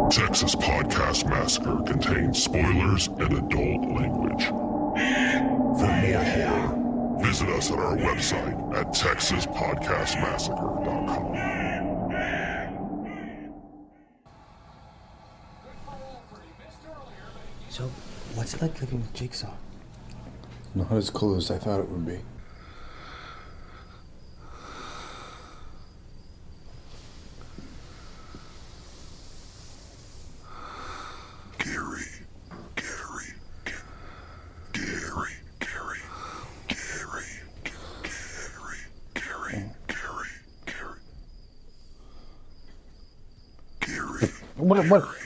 Texas Podcast Massacre contains spoilers and adult language. For more horror, visit us at our website at texaspodcastmassacre.com. So, what's it like living with Jigsaw? Not as cool as I thought it would be.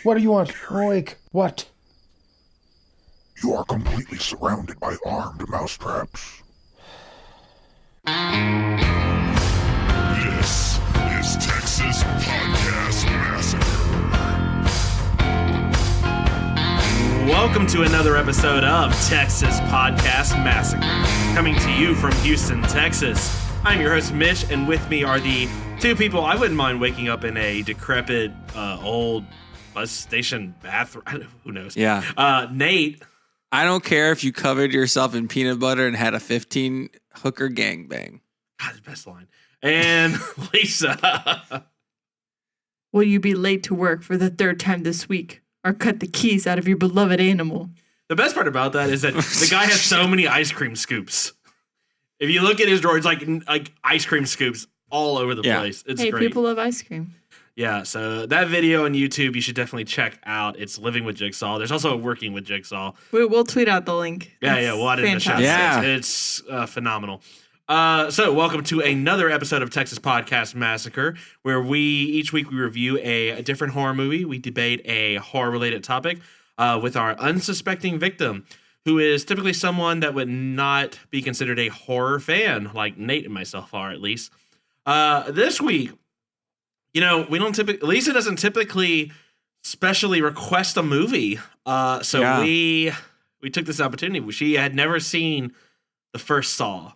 What do you want? Awake. What? You are completely surrounded by armed mousetraps. This is Texas Podcast Massacre. Welcome to another episode of Texas Podcast Massacre, coming to you from Houston, Texas. I'm your host, Mitch, and with me are the two people I wouldn't mind waking up in a decrepit, old bus station bathroom. Who knows? Yeah. Nate. I don't care if you covered yourself in peanut butter and had a 15 hooker gangbang. God, the best line. And Lisa. Will you be late to work for the third time this week, or cut the keys out of your beloved animal? The best part about that is that the guy has so many ice cream scoops. If you look at his drawer, it's like ice cream scoops all over the place. It's great. People love ice cream. Yeah, so that video on YouTube you should definitely check out. It's Living with Jigsaw. There's also Working with Jigsaw. We'll tweet out the link. We'll add it in the show. Yeah. It's phenomenal. So welcome to another episode of Texas Podcast Massacre, where each week we review a different horror movie. We debate a horror-related topic with our unsuspecting victim, who is typically someone that would not be considered a horror fan, like Nate and myself are, at least. This week, Lisa doesn't typically specially request a movie. We took this opportunity. She had never seen the first Saw.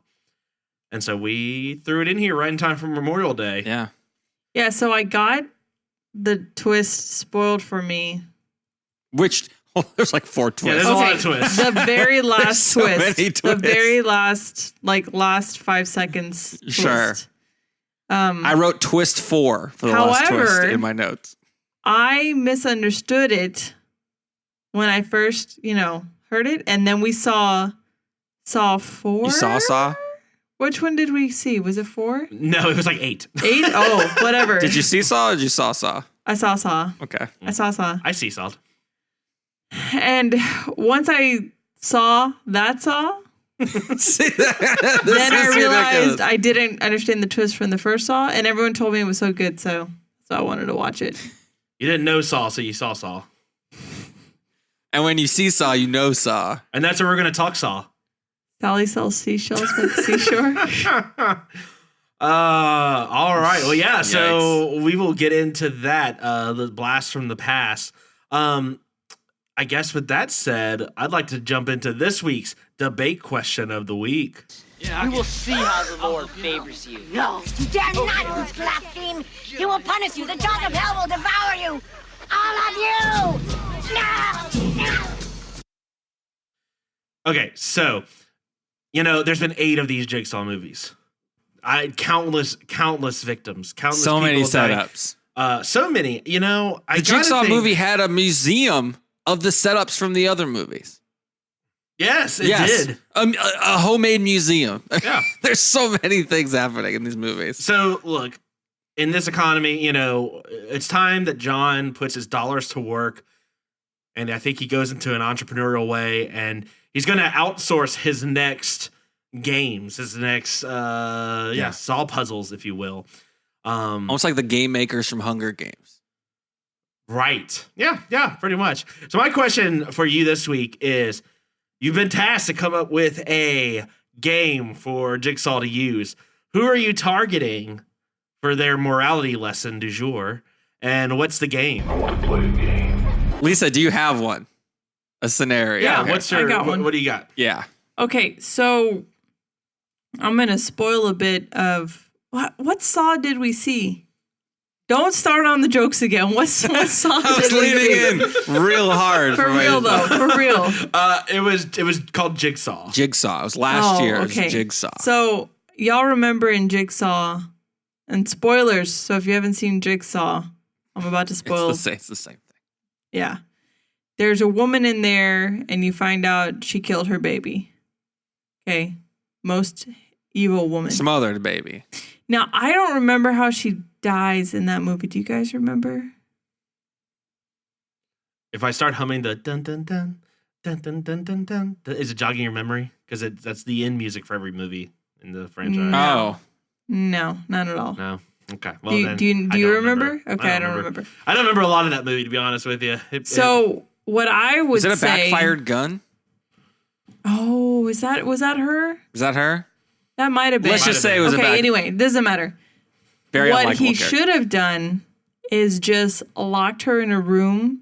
And so we threw it in here right in time for Memorial Day. Yeah. Yeah, so I got the twist spoiled for me. Which, there's like 4 twists. Yeah, there's a lot of twists. The very last so twist. many twists. The very last 5 seconds twist. Sure. I wrote twist 4 for the last twist in my notes. I misunderstood it when I first, heard it. And then we saw 4. You saw? Which one did we see? Was it 4? No, it was like 8. 8? Oh, whatever. Did you see Saw or did you saw Saw? I saw. Okay. I saw. I see Saw. And once I saw that Saw, See that? then I realized I didn't understand the twist from the first Saw, and everyone told me it was so good, so I wanted to watch it. You didn't know Saw, so you saw Saw. And when you see Saw, you know Saw. And that's where we're going to talk Saw. Sally sells seashells by the seashore. All right. Well, yeah, so we will get into that, the blast from the past. I guess with that said, I'd like to jump into this week's debate question of the week. We will see how the Lord favors you. No, you dare not blaspheme. He will punish you. The jaws of hell will devour you. All of you. No. Okay, so, there's been 8 of these Jigsaw movies. Countless victims. Countless so many people dying. setups. So many. The Jigsaw movie had a museum of the setups from the other movies. Yes, it did. A homemade museum. Yeah. There's so many things happening in these movies. So, look, in this economy, it's time that John puts his dollars to work. And I think he goes into an entrepreneurial way. And he's going to outsource his next games, his next Saw puzzles, if you will. Almost like the game makers from Hunger Games. Right. Yeah, pretty much. So my question for you this week is, you've been tasked to come up with a game for Jigsaw to use. Who are you targeting for their morality lesson du jour? And what's the game? I want to play a game. Lisa, do you have one? A scenario? Yeah, Okay. I got one. What do you got? Yeah. Okay, so I'm going to spoil a bit of... What Saw did we see? Don't start on the jokes again. What song I was did we leaning see? in real hard. For real, though. For real. It was called Jigsaw. Jigsaw. It was last year. It was okay. Jigsaw. So, y'all remember in Jigsaw, and spoilers, so if you haven't seen Jigsaw, I'm about to spoil. It's the same thing. Yeah. There's a woman in there, and you find out she killed her baby. Okay. Most evil woman. Smothered a baby. Now, I don't remember how she dies in that movie. Do you guys remember? If I start humming the dun dun dun dun dun dun dun dun, is it jogging your memory? Because that's the end music for every movie in the franchise. No. Oh. No, not at all. No. Okay. Well, Do then you I don't remember? Okay, I don't remember. I don't remember a lot of that movie, to be honest with you. What I would say... Is it a backfired gun? Oh, was that her? Is that her? That might have been. Let's just say it was a Okay, anyway, doesn't matter. very what unlikable he character. should have done is just locked her in a room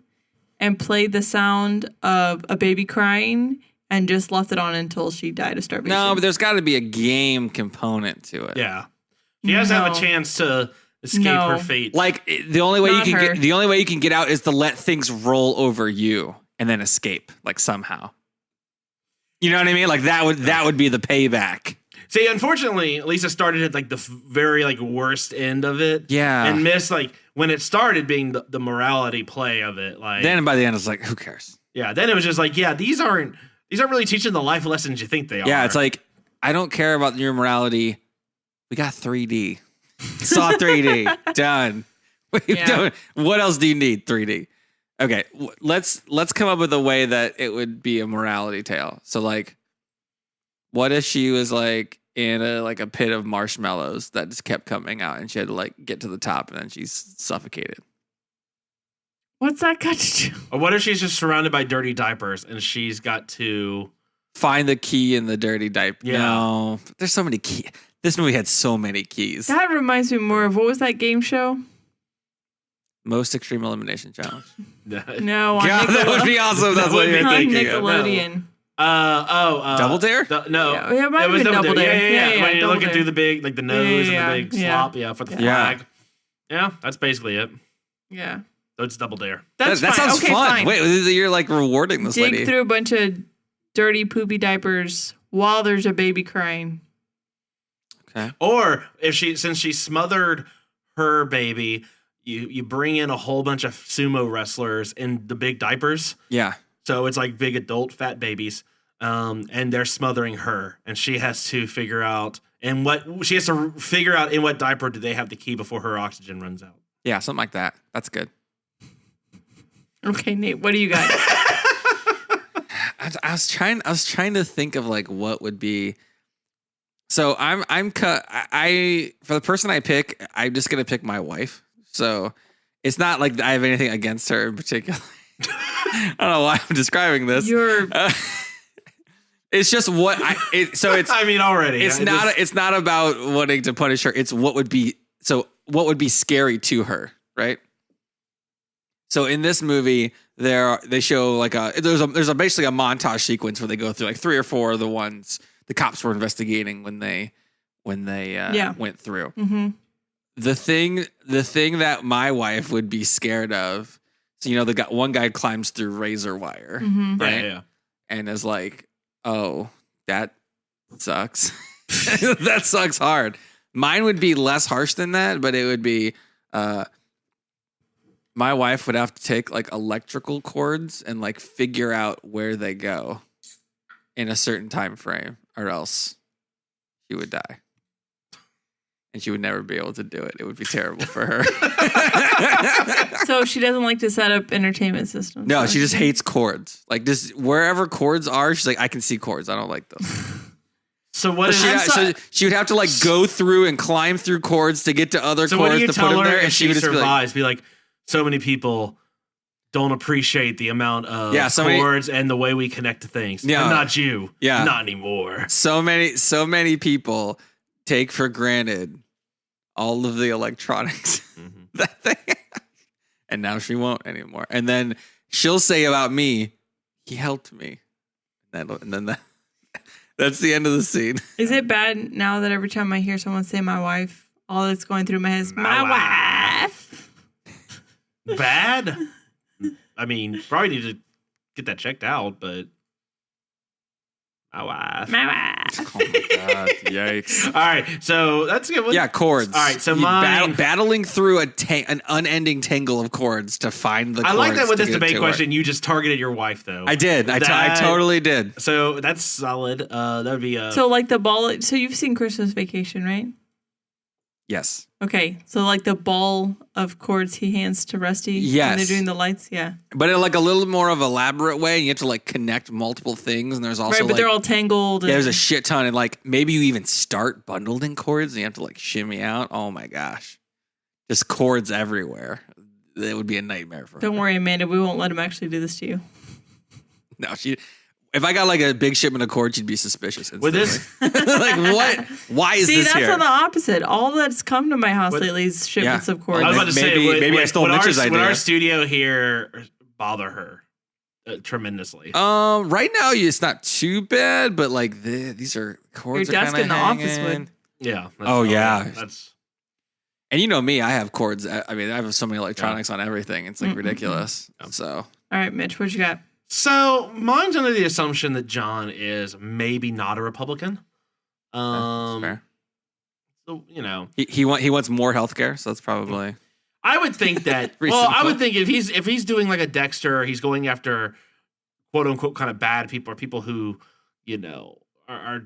and played the sound of a baby crying and just left it on until she died of starvation. No, but there's got to be a game component to it. Yeah. She has to have a No. chance to escape her fate. Like the only way Not you can her. the only way you can get out is to let things roll over you and then escape, like somehow. You know what I mean? Like that would be the payback. See, unfortunately, Lisa started at like the very like worst end of it. Yeah. And missed like when it started being the morality play of it. Like Then by the end, it's like, who cares? yeah, then it was just like, yeah, these aren't really teaching the life lessons you think they are. Yeah, it's like, I don't care about your morality. We got 3D. Saw 3D. Done. Yeah. What else do you need? 3D. Okay, let's come up with a way that it would be a morality tale. So like, what if she was like in a pit of marshmallows that just kept coming out and she had to like get to the top and then she's suffocated? What's that got to do? Or what if she's just surrounded by dirty diapers and she's got to Find the key in the dirty diaper. Yeah. No, there's so many keys. This movie had so many keys. That reminds me more of, what was that game show? Most Extreme Elimination Challenge. No, on God, that would be awesome. That's what you're on thinking of. Nickelodeon. Double Dare? No. Yeah, it might have been Double Dare. Yeah, When you're Double looking Dare. through the big, like the nose Yeah, and the big yeah. slop, yeah, for the Yeah. flag. Yeah, that's basically it. Yeah. So it's Double Dare. That's that fine. sounds Okay, fun. fine. Wait, you're like rewarding this Dig lady. through a bunch of dirty, poopy diapers while there's a baby crying. Okay. Or since she smothered her baby, you bring in a whole bunch of sumo wrestlers in the big diapers. Yeah. So it's like big adult fat babies. And they're smothering her, and she has to figure out in what diaper do they have the key before her oxygen runs out. Yeah, something like that. That's good. Okay, Nate, what do you got? I was trying to think of like what would be. So I'm for the person I pick, I'm just gonna pick my wife. So it's not like I have anything against her in particular. I don't know why I'm describing this. It's just what I mean, already it's not about wanting to punish her. It's what would be scary to her, right? So in this movie, they show like there's basically a montage sequence where they go through like 3 or 4 of the ones the cops were investigating when they went through. Mm-hmm. The thing that my wife would be scared of. So one guy climbs through razor wire, Mm-hmm. right? Yeah. And is like, oh, that sucks. That sucks hard. Mine would be less harsh than that, but it would be my wife would have to take like electrical cords and like figure out where they go in a certain time frame, or else she would die. And she would never be able to do it. It would be terrible for her. So she doesn't like to set up entertainment systems. No, she just hates cords. Like just wherever cords are, she's like, I can see cords. I don't like those. So what is So she would have to like go through and climb through cords to get to other So what cords do you to tell put in her there, if and she would just survives? Be like, so many people don't appreciate the amount of chords and the way we connect to things. Yeah. I'm not you. Yeah. Not anymore. so many people take for granted all of the electronics that they have. And now she won't anymore. And then she'll say about me, he helped me. And then that's the end of the scene. Is it bad now that every time I hear someone say my wife, all that's going through my head is my wife? Bad? I mean, probably need to get that checked out, but my wife. My wife. Oh my god! Yikes! All right, so that's a good one. Yeah, chords. All right, so You mine. battling through an unending tangle of chords to find the. I like that chords with to this get debate to question, you just targeted your wife, though. I did. I totally did. So that's solid. That would be So like the ball. So you've seen Christmas Vacation, right? Yes. Okay, so like the ball of chords he hands to Rusty when Yes. they're doing the lights, yeah. But in like a little more of elaborate way, you have to like connect multiple things, and there's also Right, but like, they're all tangled. yeah, there's a shit ton, and like maybe you even start bundled in chords, and you have to like shimmy out. Oh my gosh, just chords everywhere. It would be a nightmare for her. Don't worry, Amanda, we won't let him actually do this to you. No, she. If I got like a big shipment of chords, she'd be suspicious. With Instantly. this, like what? Why is See, this that's here? on the opposite. All that's come to my house What- lately is shipments Yeah. of chords. I was about to say, Maybe I stole would Mitch's Would idea. our studio here bother her tremendously? Right now it's not too bad, but like these are chords. Your are desk kinda in the office hanging. would. Yeah. Oh, yeah. That's And you know me, I have chords. I mean, I have so many electronics on everything. It's like ridiculous. So All right, Mitch, what you got? so. Mine's under the assumption that John is maybe not a Republican. that's fair. So, you know, He wants more healthcare, so that's probably I would think that. well, I Reasonable. would think if he's doing like a Dexter, he's going after quote unquote kind of bad people or people who, you know, are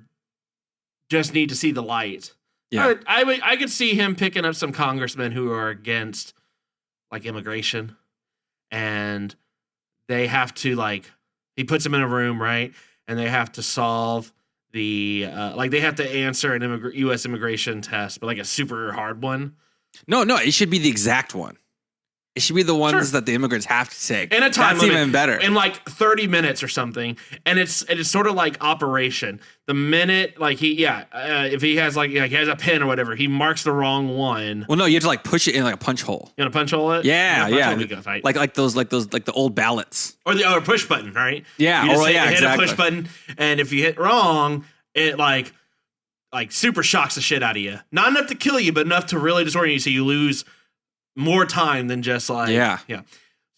just need to see the light. yeah. I could see him picking up some congressmen who are against like immigration, and they have to like he puts them in a room, right, and they have to solve the like they have to answer an U.S. immigration test, but like a super hard one. No, it should be the exact one. It should be the ones that the immigrants have to take. In a time That's limit, even better. in like 30 minutes or something, and it's sort of like Operation. The minute like if he has like he has a pen or whatever, he marks the wrong one. Well, no, you have to like push it in like a punch hole. You want to punch hole it? Yeah, You yeah. wanna punch hole it, right? Like the old ballots. or the push button, right? Yeah, you just or yeah, hit exactly. a push button, and if you hit wrong, it like super shocks the shit out of you. Not enough to kill you, but enough to really disorient you, so you lose more time than just like Yeah.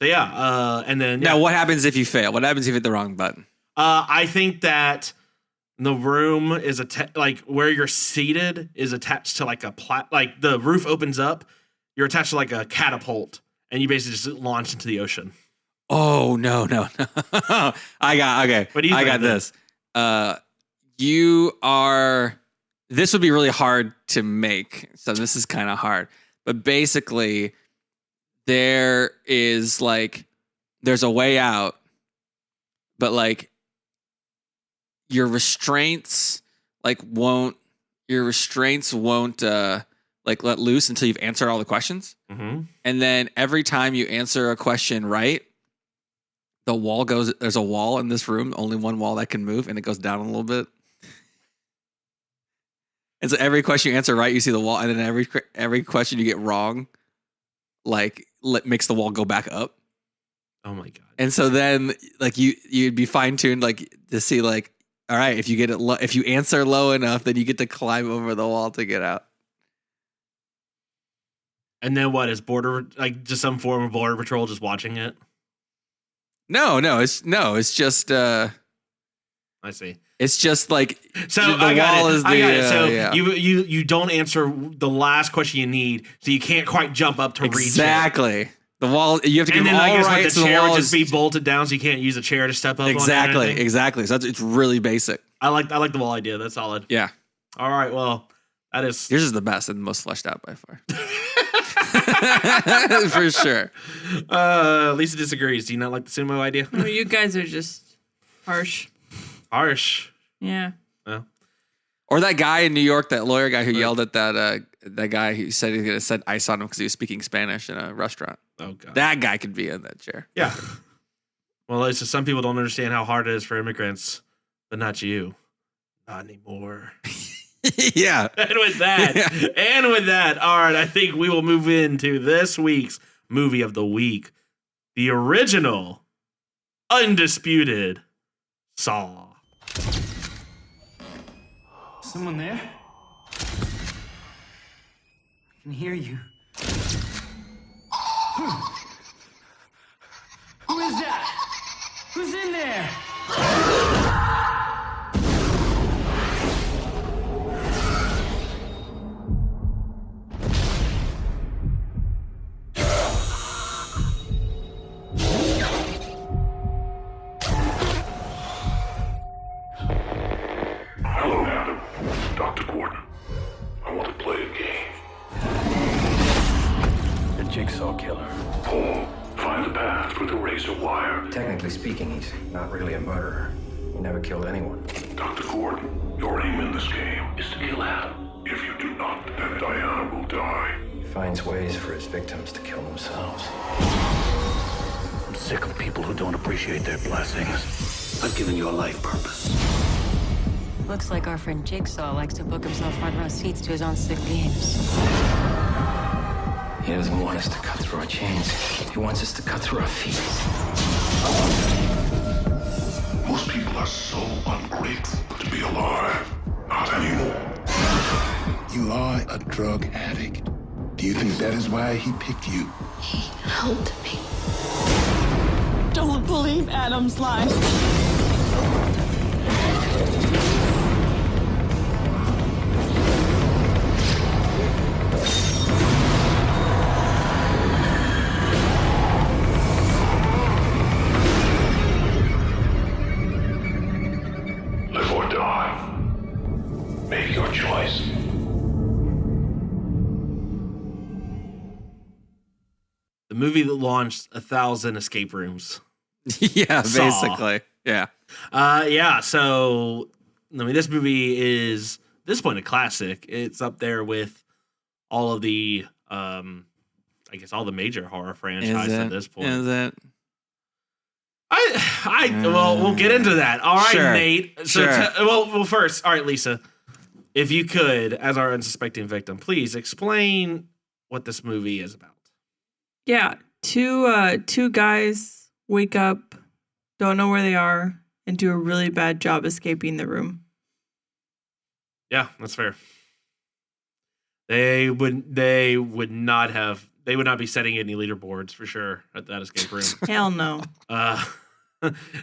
So and then Now, what happens if you fail? What happens if you hit the wrong button? I think that the room is like where you're seated is attached to like like the roof opens up. You're attached to like a catapult, and you basically just launch into the ocean. Oh no! I got What do you I think got then? this. You are. This would be really hard to make, so this is kind of hard. But basically, there's a way out, but like your restraints won't like let loose until you've answered all the questions. Mm-hmm. And then every time you answer a question right, the wall goes, there's a wall in this room, only one wall that can move, and it goes down a little bit. And so every question you answer right, you see the wall, and then every question you get wrong, like makes the wall go back up. Oh my god! And so then like you'd be fine tuned like to see like, all right, if you get it if you answer low enough, then you get to climb over the wall to get out. And then what is border like just some form of border patrol just watching it? No, it's just I see. it's just like So the I got wall it. is the I got it. So yeah. you don't answer the last question you need, so you can't quite jump up to reach it. Exactly. The wall, you have to get And then all I guess right. like so the chair wall would just is- be bolted down, so you can't use a chair to step up. exactly, on it or anything. exactly. So it's really basic. I like the whole idea. That's solid. Yeah, All right. Well, that is yours is the best and the most fleshed out by far, for sure. Lisa disagrees. Do you not like the sumo idea? Oh, you guys are just harsh. Harsh. Yeah. Well, Or that guy in New York, that lawyer guy who yelled at that guy who said he was going to set ice on him because he was speaking Spanish in a restaurant. oh god. That guy could be in that chair. Yeah. Well, Lisa, some people don't understand how hard it is for immigrants, but not you. Not anymore. Yeah. And with that, all right, I think we will move into this week's movie of the week. The original, undisputed Saw. Someone there? I can hear you. there! Hello, Adam. Dr. Gordon. I want to play a game. The Jigsaw killer. Paul, find the path through the razor wire. Technically speaking, he's not really a murderer. He never killed anyone. Dr. Gordon, your aim in this game is to kill Adam. If you do not, then Diana will die. He finds ways for his victims to kill themselves. I'm sick of people who don't appreciate their blessings. I've given you a life purpose. Looks like our friend Jigsaw likes to book himself front row seats to his own sick games. He doesn't want us to cut through our chains. He wants us to cut through our feet. Most people are so ungrateful to be alive. Not anymore. You are a drug addict. Do you think that is why he picked you? He helped me. Don't believe Adam's lies. Live or die. Make your choice. The movie that launched 1,000 escape rooms. Yeah, Saw. basically. Yeah. Yeah. So, I mean, this movie is at this point a classic. It's up there with all of the, I guess, all the major horror franchises at this point. Is it? Well, we'll get into that. All right, Sure. Nate. So, Sure. well, first, all right, Lisa, if you could, as our unsuspecting victim, please explain what this movie is about. Yeah, two guys wake up, don't know where they are, and do a really bad job escaping the room. Yeah, that's fair. They would not be setting any leaderboards for sure at that escape room. Hell no.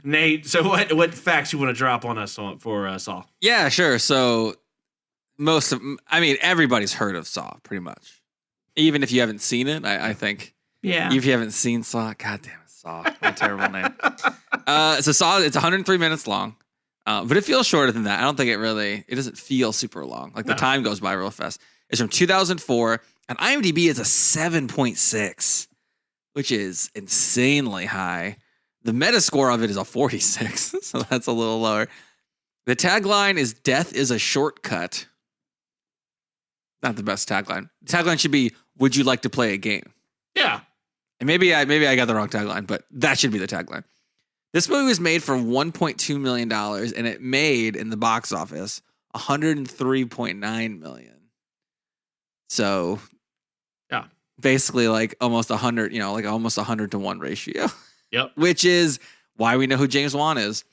Nate, so what facts you want to drop on us for Saw? Yeah, sure. So everybody's heard of Saw pretty much. Even if you haven't seen it, I think. Yeah. If you haven't seen Saw, God damn it, Saw. What a terrible name. So Saw, it's 103 minutes long. But it feels shorter than that. I don't think it doesn't feel super long. Like the time goes by real fast. It's from 2004, and IMDb is a 7.6, which is insanely high. The Metascore of it is a 46, so that's a little lower. The tagline is "Death is a shortcut." Not the best tagline. The tagline should be "Would you like to play a game?" Yeah. And maybe I got the wrong tagline, but that should be the tagline. This movie was made for $1.2 million, and it made in the box office $103.9 million. So, yeah, basically like almost 100, like almost 100-to-1 ratio. Yep. Which is why we know who James Wan is.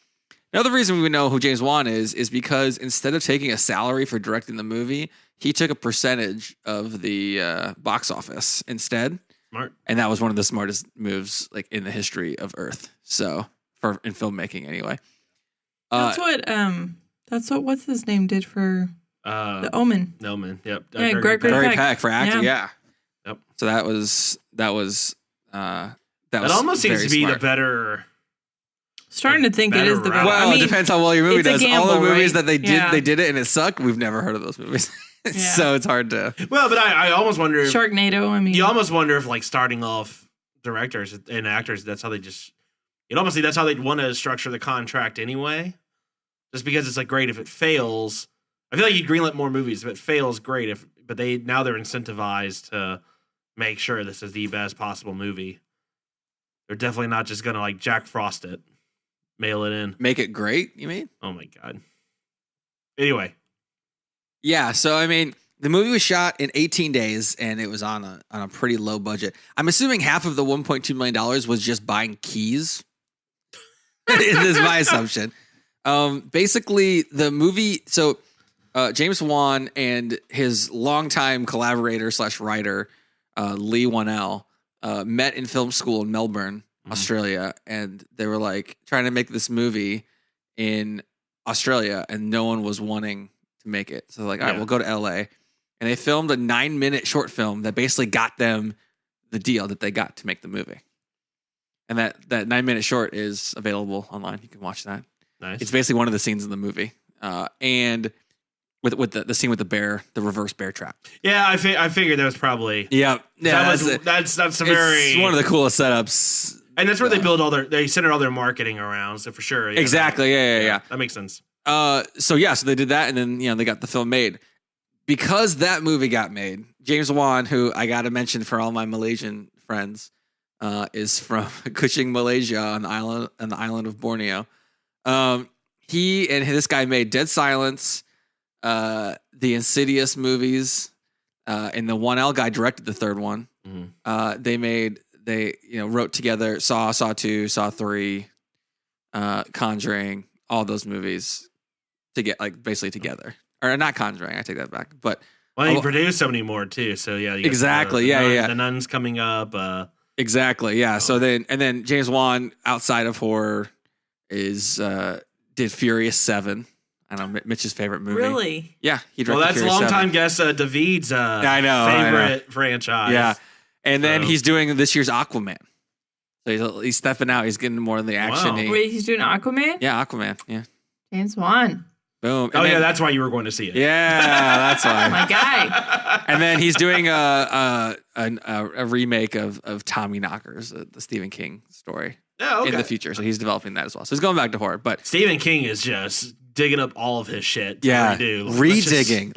Another reason we know who James Wan is because instead of taking a salary for directing the movie, he took a percentage of the box office instead. Smart. And that was one of the smartest moves like in the history of Earth. So in filmmaking anyway. That's what what's his name did for The Omen. The Omen. Yep. Yeah, Gregory Peck for acting. Yeah. Yep. So that was almost seems to be smart. the better. Starting to think it is the better. Well, it depends how well your movie does. Gamble, all the movies right? that they did it and it sucked. We've never heard of those movies. So it's hard to. Well, but I almost wonder if Sharknado. I mean, you almost wonder if like starting off directors and actors, that's how they just. You'd almost think that's how they'd want to structure the contract anyway. Just because it's like great if it fails. I feel like you'd greenlit more movies if it fails. Great but they're incentivized to make sure this is the best possible movie. They're definitely not just gonna like Jack Frost it, mail it in, make it great. You mean? Oh my god. Anyway. Yeah, so I mean, the movie was shot in 18 days, and it was on a pretty low budget. I'm assuming half of the $1.2 million was just buying keys. This is my assumption. Basically, the movie. So James Wan and his longtime collaborator / writer Lee Wanell met in film school in Melbourne Australia, and they were like trying to make this movie in Australia, and no one was wanting to make it. So like, all right, we'll go to LA, and they filmed a 9-minute short film that basically got them the deal that they got to make the movie. And that 9-minute short is available online. You can watch that. Nice. It's basically one of the scenes in the movie, and with the scene with the bear, the reverse bear trap. Yeah, I figured that was probably. Yeah. That's a very. It's one of the coolest setups. And that's where they center all their marketing around. So for sure. Yeah, Exactly. Yeah. That makes sense. So they did that, and then they got the film made. Because that movie got made, James Wan, who I got to mention for all my Malaysian friends, is from Kuching, Malaysia, on the island of Borneo. He and this guy made Dead Silence, the Insidious movies, and the 1L guy directed the third one. Mm-hmm. They wrote together Saw 2, Saw 3, Conjuring, all those movies to get basically together. Or not Conjuring, I take that back. But he produced so many more too. So yeah, you exactly. The Nun's coming up. Exactly. Yeah. So then James Wan, outside of horror, did Furious 7. I don't know, Mitch's favorite movie. Really? Yeah, he directed. Well, that's Furious longtime 7. guest David's favorite franchise. Yeah, and then he's doing this year's Aquaman. So he's stepping out. He's getting more in the action. Wow. Wait, he's doing Aquaman? Yeah, Aquaman. Yeah. James Wan. Boom. And yeah, that's why you were going to see it. Yeah, that's why. My guy. And then he's doing a remake of Tommyknockers, the Stephen King story. Oh, okay. In the future. So he's developing that as well. So he's going back to horror. But Stephen King is just digging up all of his shit. Yeah, redigging.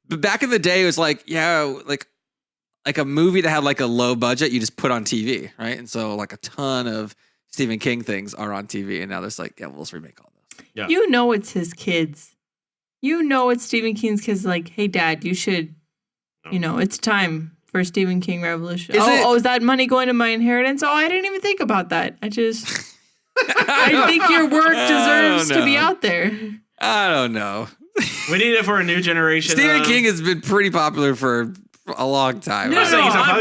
But back in the day, it was like a movie that had a low budget, you just put on TV, right? And so a ton of Stephen King things are on TV, and now there's we'll just remake all those. Yeah. You know it's his kids. You know it's Stephen King's kids. Hey, Dad, you should. It's time for Stephen King Revolution. Is that money going to my inheritance? Oh, I didn't even think about that. I think your work deserves to be out there. I don't know. We need it for a new generation. Stephen King has been pretty popular for a long time. No,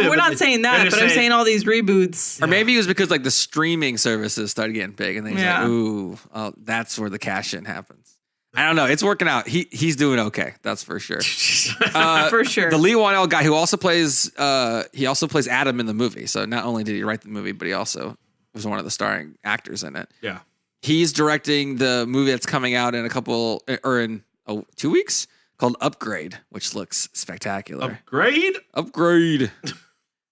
we're not saying that, but I'm saying all these reboots. Or maybe it was because the streaming services started getting big, and then he's ooh, that's where the cash in happens. I don't know. It's working out. He's doing okay. That's for sure. For sure. The Lee Wan-el guy who also plays Adam in the movie. So not only did he write the movie, but he also was one of the starring actors in it. Yeah. He's directing the movie that's coming out in 2 weeks called Upgrade, which looks spectacular. Upgrade. It's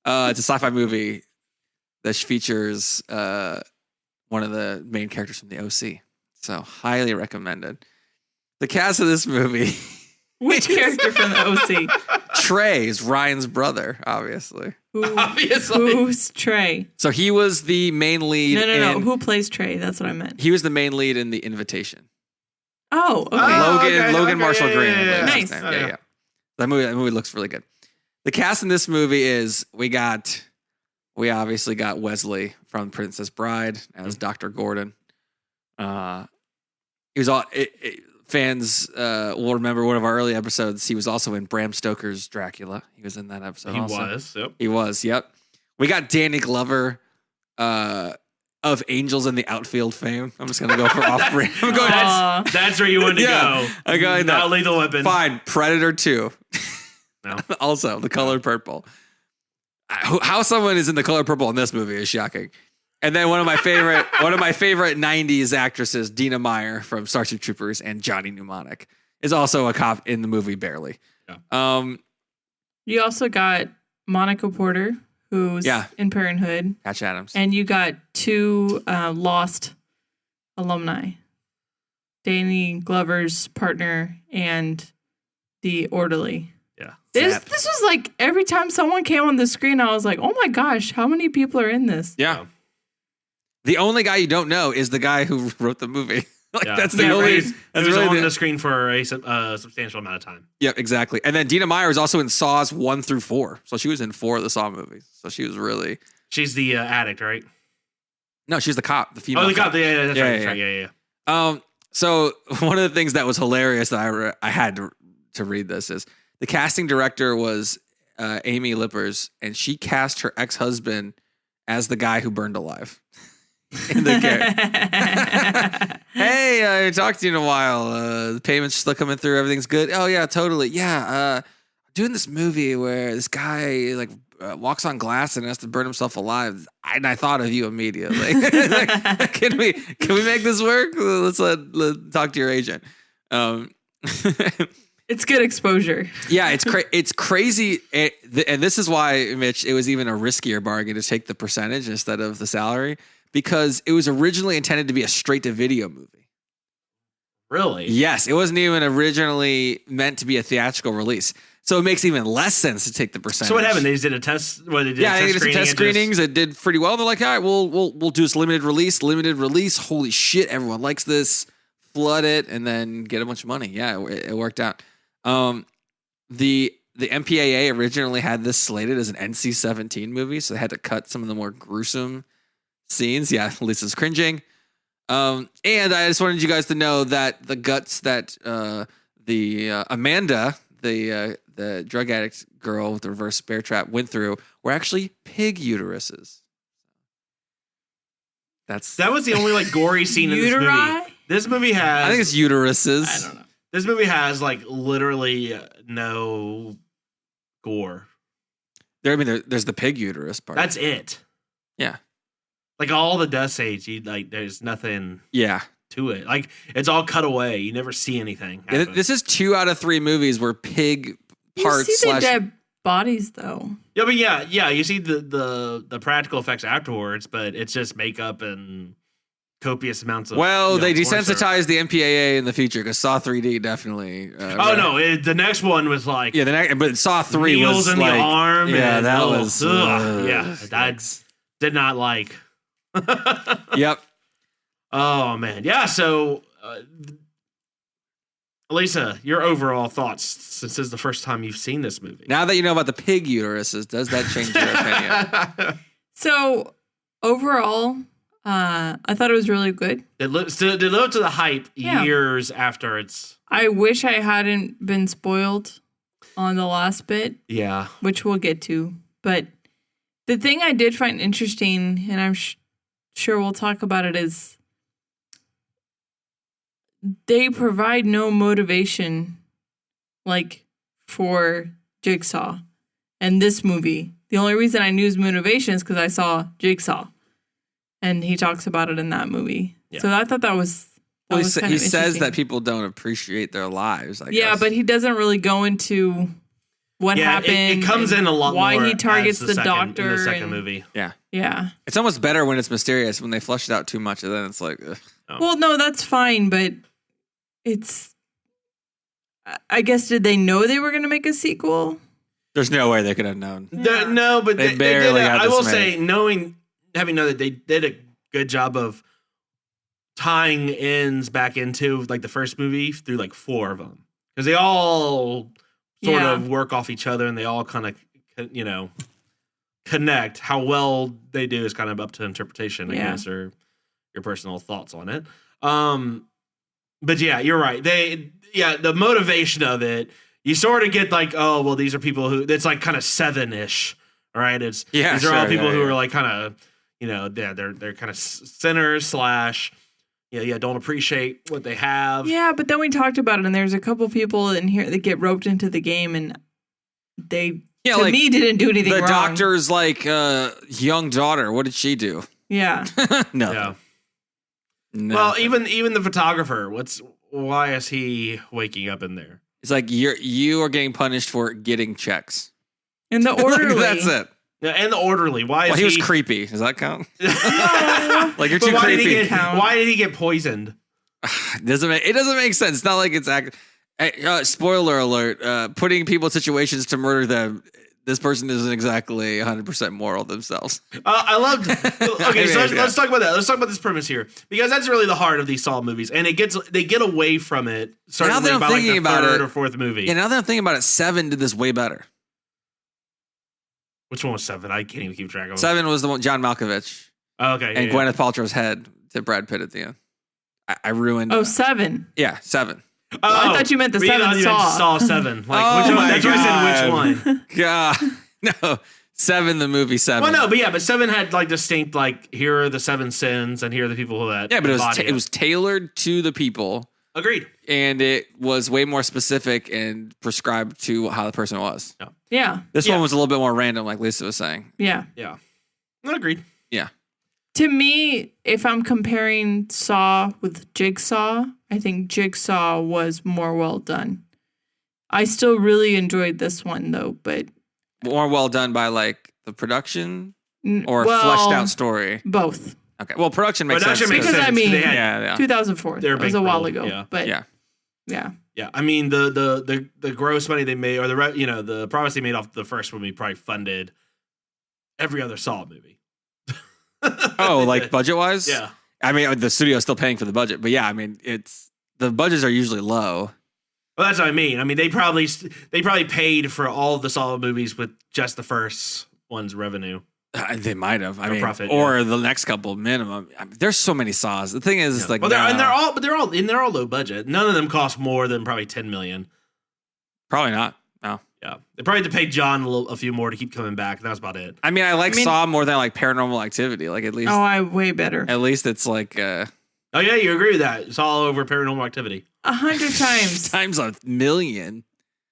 a sci-fi movie that features one of the main characters from the OC. So highly recommended. The cast of this movie. Which character from the OC? Trey is Ryan's brother, obviously. Who's Trey? So he was the main lead. No. Who plays Trey? That's what I meant. He was the main lead in The Invitation. Oh, okay. Logan Marshall Green. Yeah. Nice. Yeah. That movie looks really good. The cast in this movie is we obviously got Wesley from Princess Bride as Dr. Gordon. He was fans will remember one of our early episodes. He was also in Bram Stoker's Dracula. He was in that episode. He was. Yep. We got Danny Glover of Angels in the Outfield fame. I'm just gonna go for off brand. I'm going. That's where you want to go. I'm going not Lethal Weapon. Fine. Predator 2. No. Also, The Color Purple. How someone is in The Color Purple in this movie is shocking. And then one of my favorite 90s actresses, Dina Meyer from Starship Troopers and Johnny Mnemonic, is also a cop in the movie Barely. Yeah. You also got Monica Porter, who's in Parenthood. Patch Adams. And you got two Lost alumni. Danny Glover's partner and the orderly. Yeah. This was every time someone came on the screen, I was like, oh my gosh, how many people are in this? Yeah. The only guy you don't know is the guy who wrote the movie. That's the only. He was on the screen for a substantial amount of time. Yep, exactly. And then Dina Meyer is also in Saws 1 through 4. So she was in 4 of the Saw movies. So she was really. She's the addict, right? No, she's the cop, the female. Oh, the cop. Yeah, That's right. Yeah. So one of the things that was hilarious that I had to read this is the casting director was Amy Lippers, and she cast her ex-husband as the guy who burned alive. In the hey, I talked to you in a while. The payment's still coming through. Everything's good. Oh yeah, totally. Yeah, doing this movie where this guy like walks on glass and has to burn himself alive. And I thought of you immediately. Like, can we make this work? Let's talk to your agent. It's good exposure. Yeah, it's crazy. And this is why, Mitch, it was even a riskier bargain to take the percentage instead of the salary, because it was originally intended to be a straight-to-video movie. Really? Yes, it wasn't even originally meant to be a theatrical release. So it makes even less sense to take the percentage. So what happened? They just did a test? They did some test screenings. It did pretty well. They're like, all right, we'll do this limited release. Holy shit, everyone likes this. Flood it and then get a bunch of money. Yeah, it worked out. The MPAA originally had this slated as an NC-17 movie, so they had to cut some of the more gruesome scenes. Yeah, Lisa's cringing. And I just wanted you guys to know that the guts that Amanda, the drug addict girl with the reverse bear trap, went through were actually pig uteruses. That was the only like gory scene in this movie. This movie has, I think it's uteruses. I don't know. This movie has like literally no gore. There's the pig uterus part. That's it. Yeah. Like all the death scenes, there's nothing. Yeah. To it, like it's all cut away. You never see anything happen. Yeah, this is 2 out of 3 movies where pig parts. You see the dead bodies though. Yeah, but yeah. You see the practical effects afterwards, but it's just makeup and copious amounts of. Well, they desensitized the MPAA in the future because Saw 3D definitely. The next one was like but Saw 3 needles was in like, the arm. Yeah, that was. That did not like. Yep. Oh man, yeah. So, Lisa, your overall thoughts since this is the first time you've seen this movie. Now that you know about the pig uteruses, does that change your opinion? So overall, I thought it was really good. It live up to the hype years after it's. I wish I hadn't been spoiled on the last bit. Yeah, which we'll get to. But the thing I did find interesting, and I'm sure we'll talk about it, is they provide no motivation like for Jigsaw and this movie. The only reason I knew his motivation is because I saw Jigsaw and he talks about it in that movie. Yeah. So I thought that was he says that people don't appreciate their lives. I guess. But he doesn't really go into what happened. It comes in a lot why more he targets the doctor in the second movie. Yeah. It's almost better when it's mysterious. When they flush it out too much, and then it's like, ugh. Well, no, that's fine, but it's. I guess, did they know they were going to make a sequel? There's no way they could have known. No, but they barely had this I will made. say, having known that they did a good job of tying ends back into like the first movie through like 4 of them, because they all sort of work off each other and they all kind of, connect. How well they do is kind of up to interpretation, I guess, or your personal thoughts on it. But yeah, you're right. The motivation of it, you sort of get like, oh, well, these are people who, it's like kind of 7-ish, right? These are all people who are like kind of, they're kind of sinners / don't appreciate what they have. Yeah, but then we talked about it, and there's a couple people in here that get roped into the game, and they, to me, didn't do anything wrong. The doctor's like young daughter. What did she do? Yeah. No. Yeah. No. Well, even the photographer, why is he waking up in there? It's like you are getting punished for getting checks. And the orderly. That's it. Yeah, and the orderly. Why is he was creepy. Does that count? Like, you're but too creepy. Why did he get poisoned? It doesn't make sense. It's not like it's spoiler alert. Putting people in situations to murder them. This person isn't exactly 100% moral themselves. I loved. Okay, so let's talk about that. Let's talk about this premise here, because that's really the heart of these Saw movies, and they get away from it. Starting now about like the third or fourth movie. Yeah, now that I'm thinking about it, 7 did this way better. Which one was 7? I can't even keep track of it. 7 was the one, John Malkovich. Oh, okay. And Gwyneth Paltrow's head to Brad Pitt at the end. I ruined. Oh, 7. Yeah, 7. Oh, I thought you meant the 7 Saw. Saw 7. Like, which one? That's why I said which one. God, no. 7, the movie 7. Well, no, but 7 had like distinct, like, here are the 7 sins and here are the people that. Yeah, but it was tailored to the people. Agreed. And it was way more specific and prescribed to how the person was. Yeah. This one was a little bit more random, like Lisa was saying. Yeah. Yeah. Agreed. Yeah. To me, if I'm comparing Saw with Jigsaw, I think Jigsaw was more well done. I still really enjoyed this one, though, but... More well done by, like, the production or a fleshed out story? Both. Okay. Well, production makes sense. Because, I mean, yeah. 2004. It was a while ago. Yeah. But yeah. Yeah. I mean, the gross money they made, or the profits they made off the first movie probably funded every other Saw movie. Oh, like budget-wise? Yeah. I mean, the studio's still paying for the budget, but yeah, I mean, the budgets are usually low. Well, that's what I mean. I mean, they probably paid for all of the Saw movies with just the first one's revenue. They might have. I mean, profit, or the next couple minimum. I mean, there's so many Saws. The thing is, like, well, they're all low budget. None of them cost more than probably $10 million. Probably not. No. Yeah, they probably had to pay John a few more to keep coming back. That was about it. I mean, I like Saw more than I like Paranormal Activity. Like, at least. Oh, way better. At least it's like. Oh yeah, you agree with that? It's all over Paranormal Activity. 100 times. Times 1,000,000.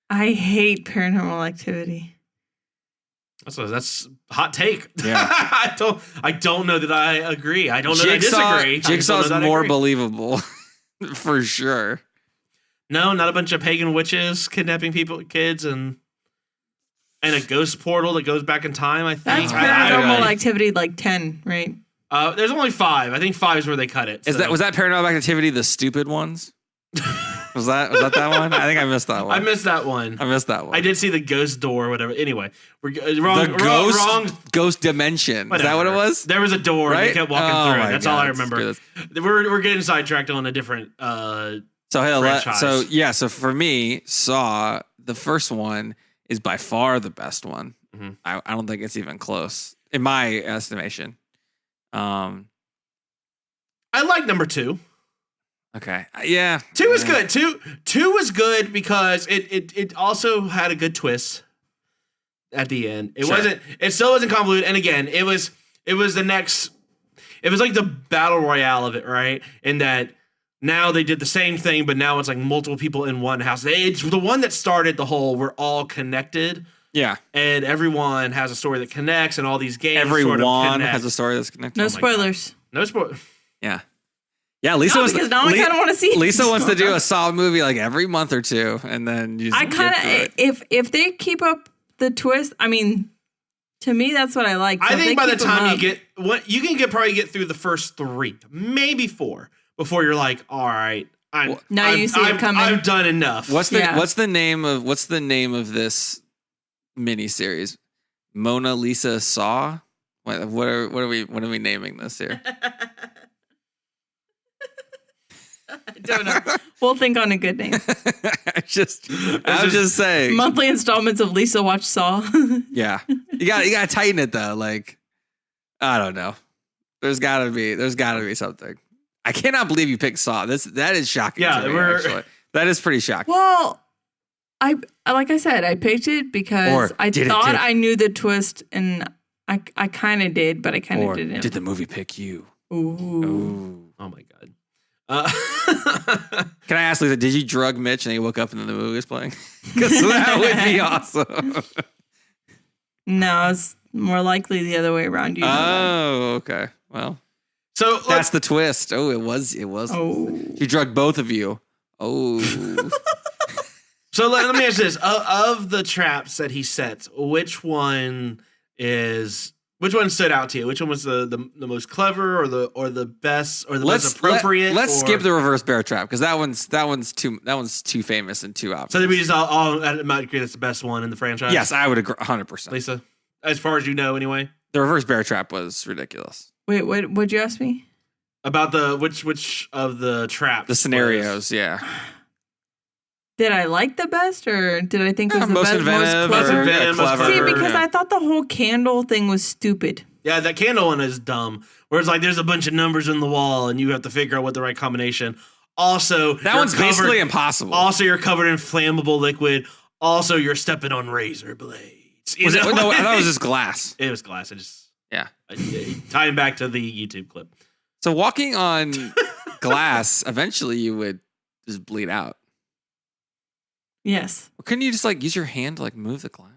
I hate Paranormal Activity. That's a hot take. Yeah. I don't know that I agree. I don't know that I disagree. Jigsaw's more believable, for sure. No, not a bunch of pagan witches kidnapping kids, and a ghost portal that goes back in time. I think that's Paranormal Activity, like 10, right? There's only 5. I think 5 is where they cut it. So. Was that Paranormal Activity the stupid ones? Was that one? I think I missed that one. I missed that one. I did see the ghost door or whatever. Anyway, wrong ghost dimension. Whatever. Is that what it was? There was a door and they kept walking through it. That's all I remember. We're getting sidetracked on a different franchise. So for me, Saw, the first one is by far the best one. Mm-hmm. I don't think it's even close in my estimation. I like number 2. Okay. Yeah. 2 is good. 2 was good because it also had a good twist at the end. It still wasn't convoluted. And again, it was the next, it was like the battle royale of it, right? In that now they did the same thing, but now it's like multiple people in one house. It's the one that started the whole, we're all connected. Yeah. And everyone has a story that connects and all these games Everyone has a story that's connected. No spoilers. No spoilers. Yeah. Yeah, Lisa I kind of want to see. Lisa wants to do a Saw movie like every month or two, and then I kind of if they keep up the twist. I mean, to me, that's what I like. So I think by the time you can probably get through the first 3, maybe 4, before you're like, all right, now you see it coming. I've done enough. What's the name of this miniseries? Mona Lisa Saw. What are we naming this here? I don't know. We'll think on a good name. I'm just saying. Monthly installments of Lisa Watch Saw. Yeah, you gotta tighten it though. Like, I don't know. There's gotta be something. I cannot believe you picked Saw. That is shocking. Yeah, to me, actually. That is pretty shocking. Well, like I said, I picked it because I thought I knew the twist, and I kind of did, but I kind of didn't. Did the movie pick you? Ooh. Oh my god. Can I ask, Lisa, did you drug Mitch and he woke up and then the movie was playing? Because that would be awesome. No, it's more likely the other way around. Okay. Well, so that's the twist. Oh, it was. Oh. He drugged both of you. Oh. So let me ask this: of the traps that he sets, which one stood out to you? Which one was the most clever, or the best, or the most appropriate? Let's skip the reverse bear trap because that one's too famous and too obvious. So did we just all might agree that's the best one in the franchise? Yes, I would agree 100%. Lisa, as far as you know, anyway. The reverse bear trap was ridiculous. Wait, what'd you ask me? About which of the traps? The scenarios, yeah. Did I like the best, or did I think it was the most best, inventive, most clever? See, because I thought the whole candle thing was stupid. Yeah, that candle one is dumb. Where it's like there's a bunch of numbers in the wall, and you have to figure out what the right combination. Also, that one's basically impossible. Also, you're covered in flammable liquid. Also, you're stepping on razor blades. You know? No, I thought it was just glass. It was glass. Yeah. Tying back to the YouTube clip. So walking on glass, eventually you would just bleed out. Yes. Well, couldn't you just like use your hand to like move the glass?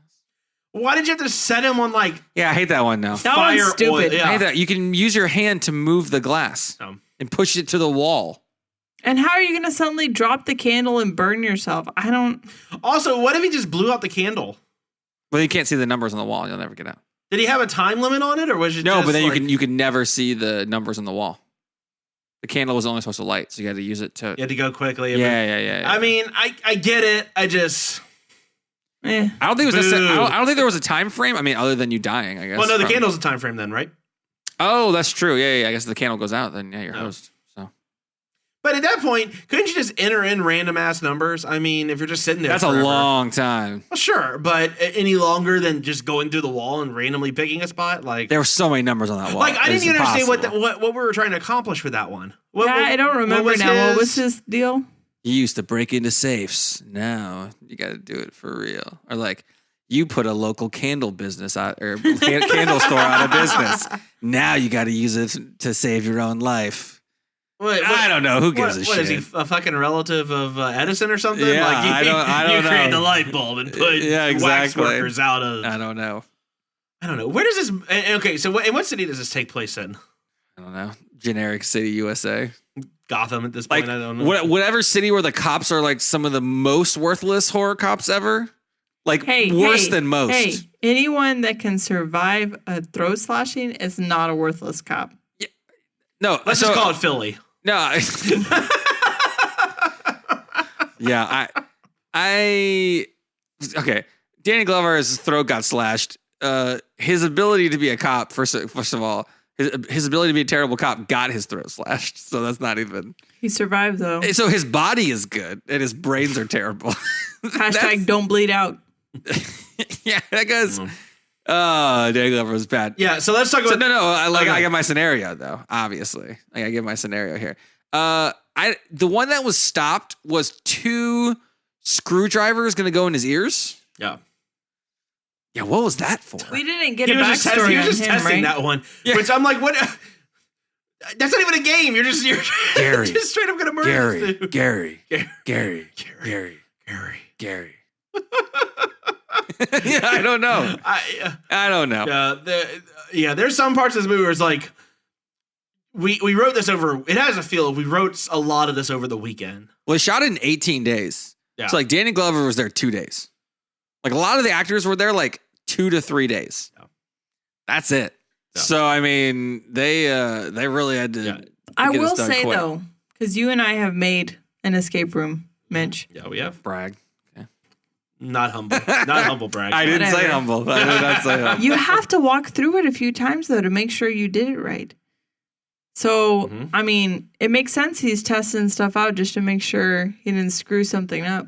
Why did you have to set him on like? Yeah, I hate that one now. That fire one's stupid. oil? Yeah. I hate that. You can use your hand to move the glass and push it to the wall. And how are you going to suddenly drop the candle and burn yourself? I don't. Also, what if he just blew out the candle? Well, you can't see the numbers on the wall. You'll never get out. Did he have a time limit on it, or was it No, just but then like, you can never see the numbers on the wall. The candle was only supposed to light, so you had to use it to. You had to go quickly. Yeah. I mean, I get it. I just. I don't think it was. I don't think there was a time frame. I mean, other than you dying, I guess. Well, no, the candle's a time frame then, right? Oh, that's true. Yeah. I guess if the candle goes out, then you're host. So. But at that point, couldn't you just enter in random ass numbers? I mean, if you're just sitting there, That's forever. a long time. Well, sure, but any longer than just going through the wall and randomly picking a spot, like there were so many numbers on that wall. Like I didn't even understand impossible. what we were trying to accomplish with that one. I don't remember now. What was his deal? You used to break into safes. Now you got to do it for real. Or like you put a local candle business out or candle store out of business. Now you got to use it to save your own life. I don't know. Who gives a shit? What is he, a fucking relative of Edison or something? Yeah, like I don't know. You create the light bulb and put wax workers out of. I don't know. Where does this? Okay, so in what city does this take place in? I don't know. Generic city, USA. Gotham at this point. Like, I don't know. Whatever city where the cops are like some of the most worthless horror cops ever. Like worse than most. Hey, anyone that can survive a throat slashing is not a worthless cop. Yeah. No, let's just call it Philly. No. Yeah, okay. Danny Glover's throat got slashed. His ability to be a cop, first of all, his ability to be a terrible cop got his throat slashed. So that's not even. He survived though. So his body is good and his brains are terrible. Hashtag don't bleed out. Yeah, that guy's. Oh, Danny Glover was bad. Yeah, so let's talk about. I got my scenario though. Obviously, I gotta give my scenario here. The one that was stopped was 2 screwdrivers going to go in his ears. Yeah. Yeah, what was that for? We didn't get he a backstory He was just on him, testing right? that one, which I'm like, what? That's not even a game. You're just Gary, just straight up gonna murder this dude. Gary. Yeah, I don't know. I don't know. There's some parts of this movie where it's like we wrote this over. It has a feel. We wrote a lot of this over the weekend. Well, it shot in 18 days. Yeah. So like Danny Glover was there 2 days. Like a lot of the actors were there like 2 to 3 days. Yeah. That's it. Yeah. So I mean, they really had to. Yeah. I will say though, because you and I have made an escape room, Mitch. Yeah, we have. Brag. Not humble. Not humble brag. I didn't say humble. I did not say humble. You have to walk through it a few times, though, to make sure you did it right. So, I mean, it makes sense he's testing stuff out just to make sure he didn't screw something up.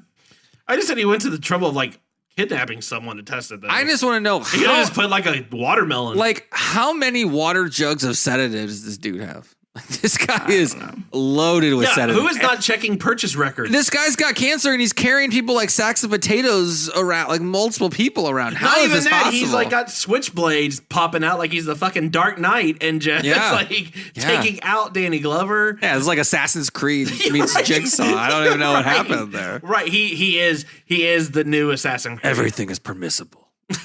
I just said he went to the trouble of, like, kidnapping someone to test it, though. I just want to know he could have just put, like, a watermelon. Like, how many water jugs of sedatives does this dude have? This guy is loaded with sedatives. Who is not checking purchase records? This guy's got cancer and he's carrying people like sacks of potatoes around, like multiple people around. How is this possible? He's like got switchblades popping out like he's the fucking Dark Knight and just taking out Danny Glover. Yeah, it's like Assassin's Creed meets Jigsaw. I don't even know what happened there. Right, he is the new Assassin Creed. Everything is permissible.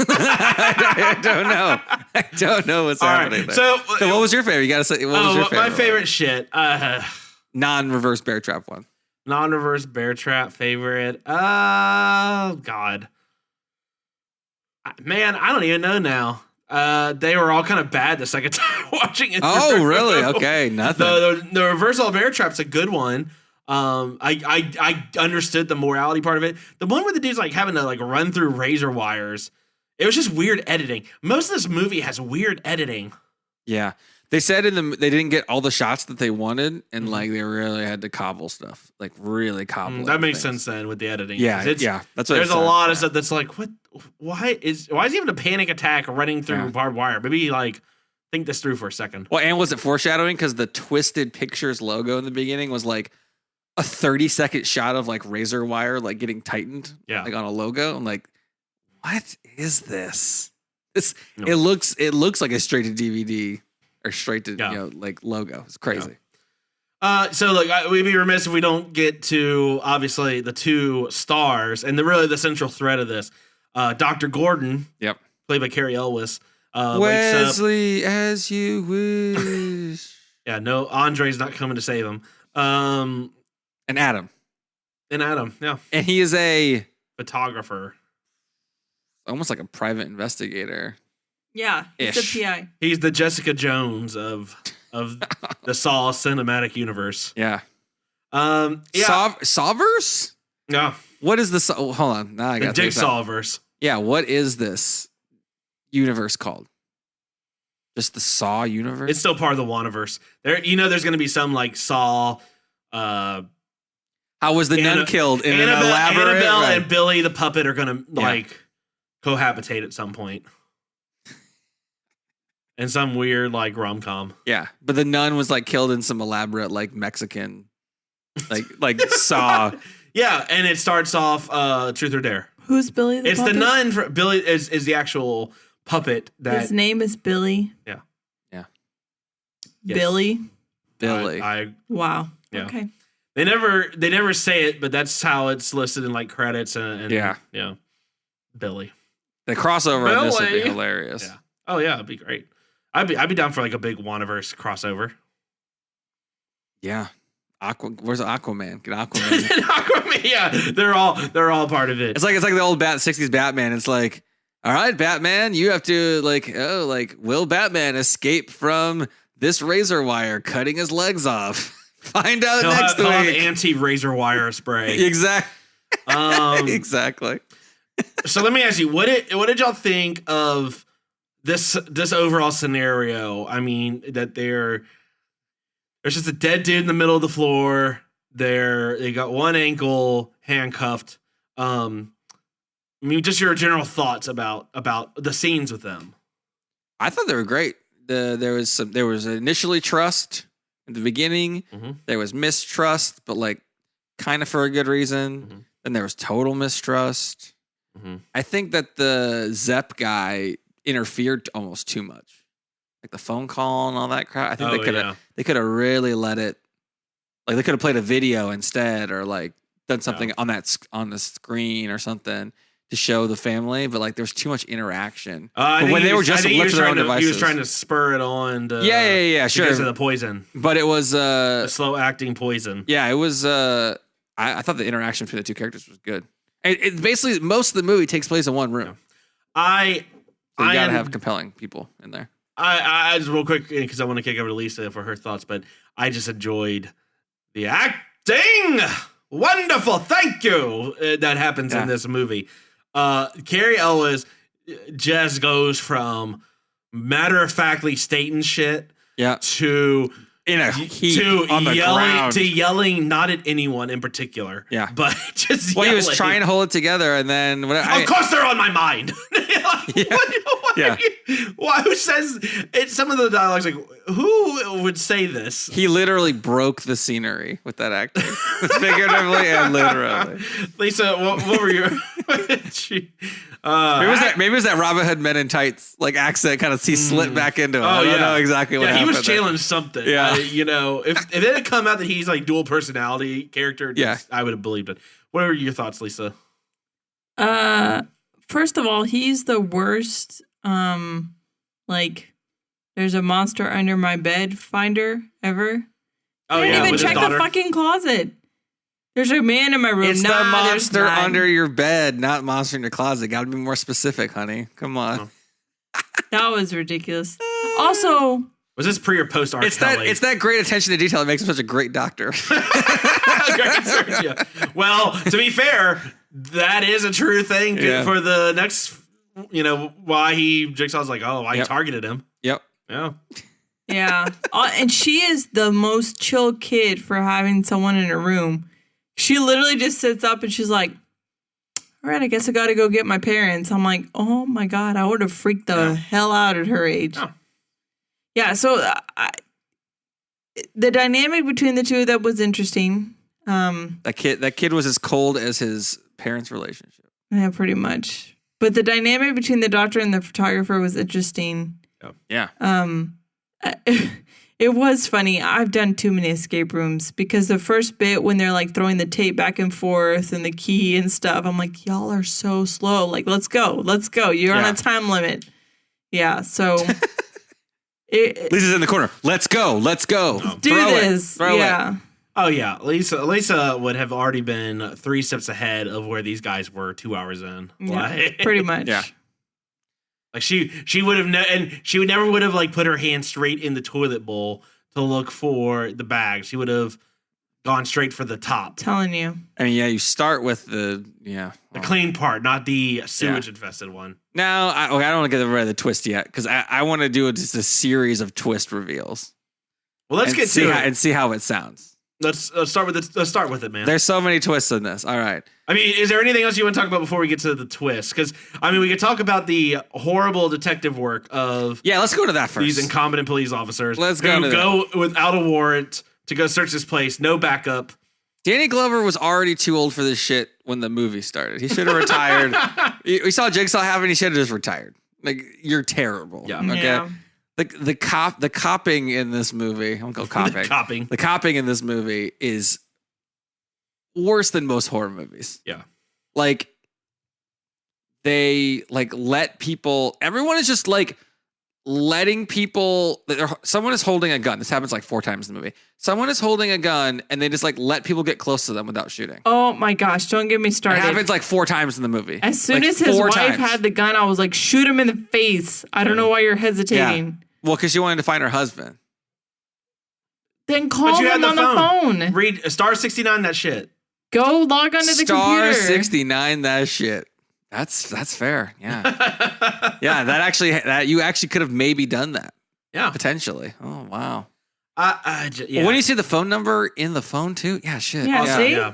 I don't know what's happening there. So what was your favorite? You gotta say what was your favorite? My favorite shit. Non-reverse bear trap one. Non-reverse bear trap favorite. Oh God. Man, I don't even know now. They were all kind of bad the second time watching it. Oh, really? Okay, nothing. The reversal bear trap's a good one. I understood the morality part of it. The one where the dude's like having to like run through razor wires. It was just weird editing. Most of this movie has weird editing. Yeah. They said they didn't get all the shots that they wanted, and like they really had to cobble stuff, like really cobble. That makes sense then with the editing. Yeah, that's what there's a lot of stuff that's like, what? Why is he having a panic attack running through barbed wire? Maybe like think this through for a second. Well, and was it foreshadowing? Because the Twisted Pictures logo in the beginning was like a 30-second shot of like razor wire like getting tightened, like on a logo. I'm like, what is this? It looks like a straight to DVD or straight to like logo. It's crazy. So like we'd be remiss if we don't get to obviously the two stars and the central thread of this. Dr. Gordon, played by Carrie Elwes, Wesley, as you wish. Yeah, no, Andre's not coming to save him. And Adam, yeah, and he is a photographer, almost like a private investigator. Yeah, he's a PI. He's the Jessica Jones of the Saw cinematic universe. Yeah. Sawverse? Yeah. What is the hold on? Now I got the Jigsawverse. Yeah, what is this universe called? Just the Saw universe? It's still part of the Wandaverse. There's going to be some like Saw. How was the nun killed in an elaborate? Annabelle and Billy the puppet are going to cohabitate at some point. And some weird like rom-com. Yeah, but the nun was like killed in some elaborate like Mexican, like Saw. Yeah, and it starts off Truth or Dare. Who's Billy the puppet? It's the nun. Billy is the actual puppet. His name is Billy. Yeah. Billy. Wow. Yeah. Okay. They never say it, but that's how it's listed in like credits and Billy. The crossover on this would be hilarious. Yeah. Oh yeah, it'd be great. I'd be down for like a big Wandaverse crossover. Yeah. Where's Aquaman? Get Aquaman. Aquaman, yeah. They're all part of it. It's like the old 60s Batman. It's like, all right, Batman, you have to will Batman escape from this razor wire cutting his legs off? Find out next week. Anti-razor wire spray. Exactly. Exactly. So let me ask you, what did y'all think of this overall scenario? I mean, that there's just a dead dude in the middle of the floor. They got one ankle handcuffed. I mean, just your general thoughts about the scenes with them. I thought they were great. There was initially trust in the beginning. Mm-hmm. There was mistrust, but like kind of for a good reason. Mm-hmm. Then there was total mistrust. Mm-hmm. I think that the Zepp guy interfered almost too much, like the phone call and all that crap. I think they could have really let it, like they could have played a video instead, or like done something on the screen or something to show the family. But like there's too much interaction. But when they were just left to their own devices, he was trying to spur it on. Sure, because of the poison. But it was the slow acting poison. Yeah, it was. I thought the interaction between the two characters was good. It basically most of the movie takes place in one room. Yeah. So you gotta have compelling people in there. I just real quick because I want to kick over to Lisa for her thoughts, but I just enjoyed the acting. Wonderful, thank you. That happens in this movie. Carrie Elwes just goes from matter-of-factly stating shit to in a heat on the ground to yelling not at anyone in particular. Yeah, but just he was trying to hold it together, and then of course they're on my mind. Who says it? Some of the dialogues, like who would say this? He literally broke the scenery with that acting, figuratively and literally. Lisa, what were your? Maybe it was that Robin Hood Men in Tights like accent kind of slipped back into it. I don't know exactly what happened. He was challenged something. Yeah, if it had come out that he's like dual personality character, I would have believed it. What are your thoughts, Lisa? First of all, he's the worst. Like, there's a monster under my bed finder ever. Oh, I didn't even check the fucking closet. There's a man in my room. It's the monster under your bed, not monster in your closet. Got to be more specific, honey. Come on. That was ridiculous. Also, was this pre or post R. Kelly? It's that great attention to detail that makes him such a great doctor. Great surgeon, yeah. Well, to be fair, that is a true thing for the next. Why Jigsaw's like, I targeted him. Yep. Yeah. Yeah. And she is the most chill kid for having someone in her room. She literally just sits up and she's like, all right, I guess I got to go get my parents. I'm like, oh my God, I would have freaked the hell out at her age. Oh. Yeah. So the dynamic between the two, that was interesting. That kid was as cold as his parents' relationship. Yeah, pretty much. But the dynamic between the doctor and the photographer was interesting. Yeah. It was funny. I've done too many escape rooms because the first bit when they're like throwing the tape back and forth and the key and stuff, I'm like, y'all are so slow. Like, let's go. You're on a time limit. Yeah. So Lisa's in the corner. Let's go. Do this. Throw it. Oh yeah, Lisa would have already been 3 steps ahead of where these guys were 2 hours in. Yeah, pretty much. Yeah. Like she would have and she would never have like put her hand straight in the toilet bowl to look for the bag. She would have gone straight for the top. Telling you. I mean, yeah, you start with the clean part, not the sewage infested one. No, I don't want to get rid of the twist yet because I want to do just a series of twist reveals. Well, let's get to it and see how it sounds. Let's start with it. Let's start with it, man. There's so many twists in this. All right. I mean, is there anything else you want to talk about before we get to the twist? Because I mean, we could talk about the horrible detective work of let's go to that first. These incompetent police officers. Let's go without a warrant to go search this place. No backup. Danny Glover was already too old for this shit when the movie started. He should have retired. We saw Jigsaw happen. He should have just retired. Like, you're terrible. Yeah. Okay. Yeah. The copping in this movie. I'm gonna call copping. The copping in this movie is worse than most horror movies. Yeah. Like, they like let people. Everyone is just like letting people. Someone is holding a gun. This happens like 4 times in the movie. Someone is holding a gun, and they just like let people get close to them without shooting. Oh my gosh! Don't get me started. It happens like 4 times in the movie. As soon as his wife had the gun, I was like, shoot him in the face. I don't know why you're hesitating. Yeah. Well, because she wanted to find her husband. Then call him on the phone. Read star 69 that shit. Go log onto the computer. Star 69 that shit. That's fair. Yeah. Yeah, that you actually could have maybe done that. Yeah. Potentially. Oh, wow. Yeah. Well, when you see the phone number in the phone too, yeah, shit. Yeah, see? Yeah.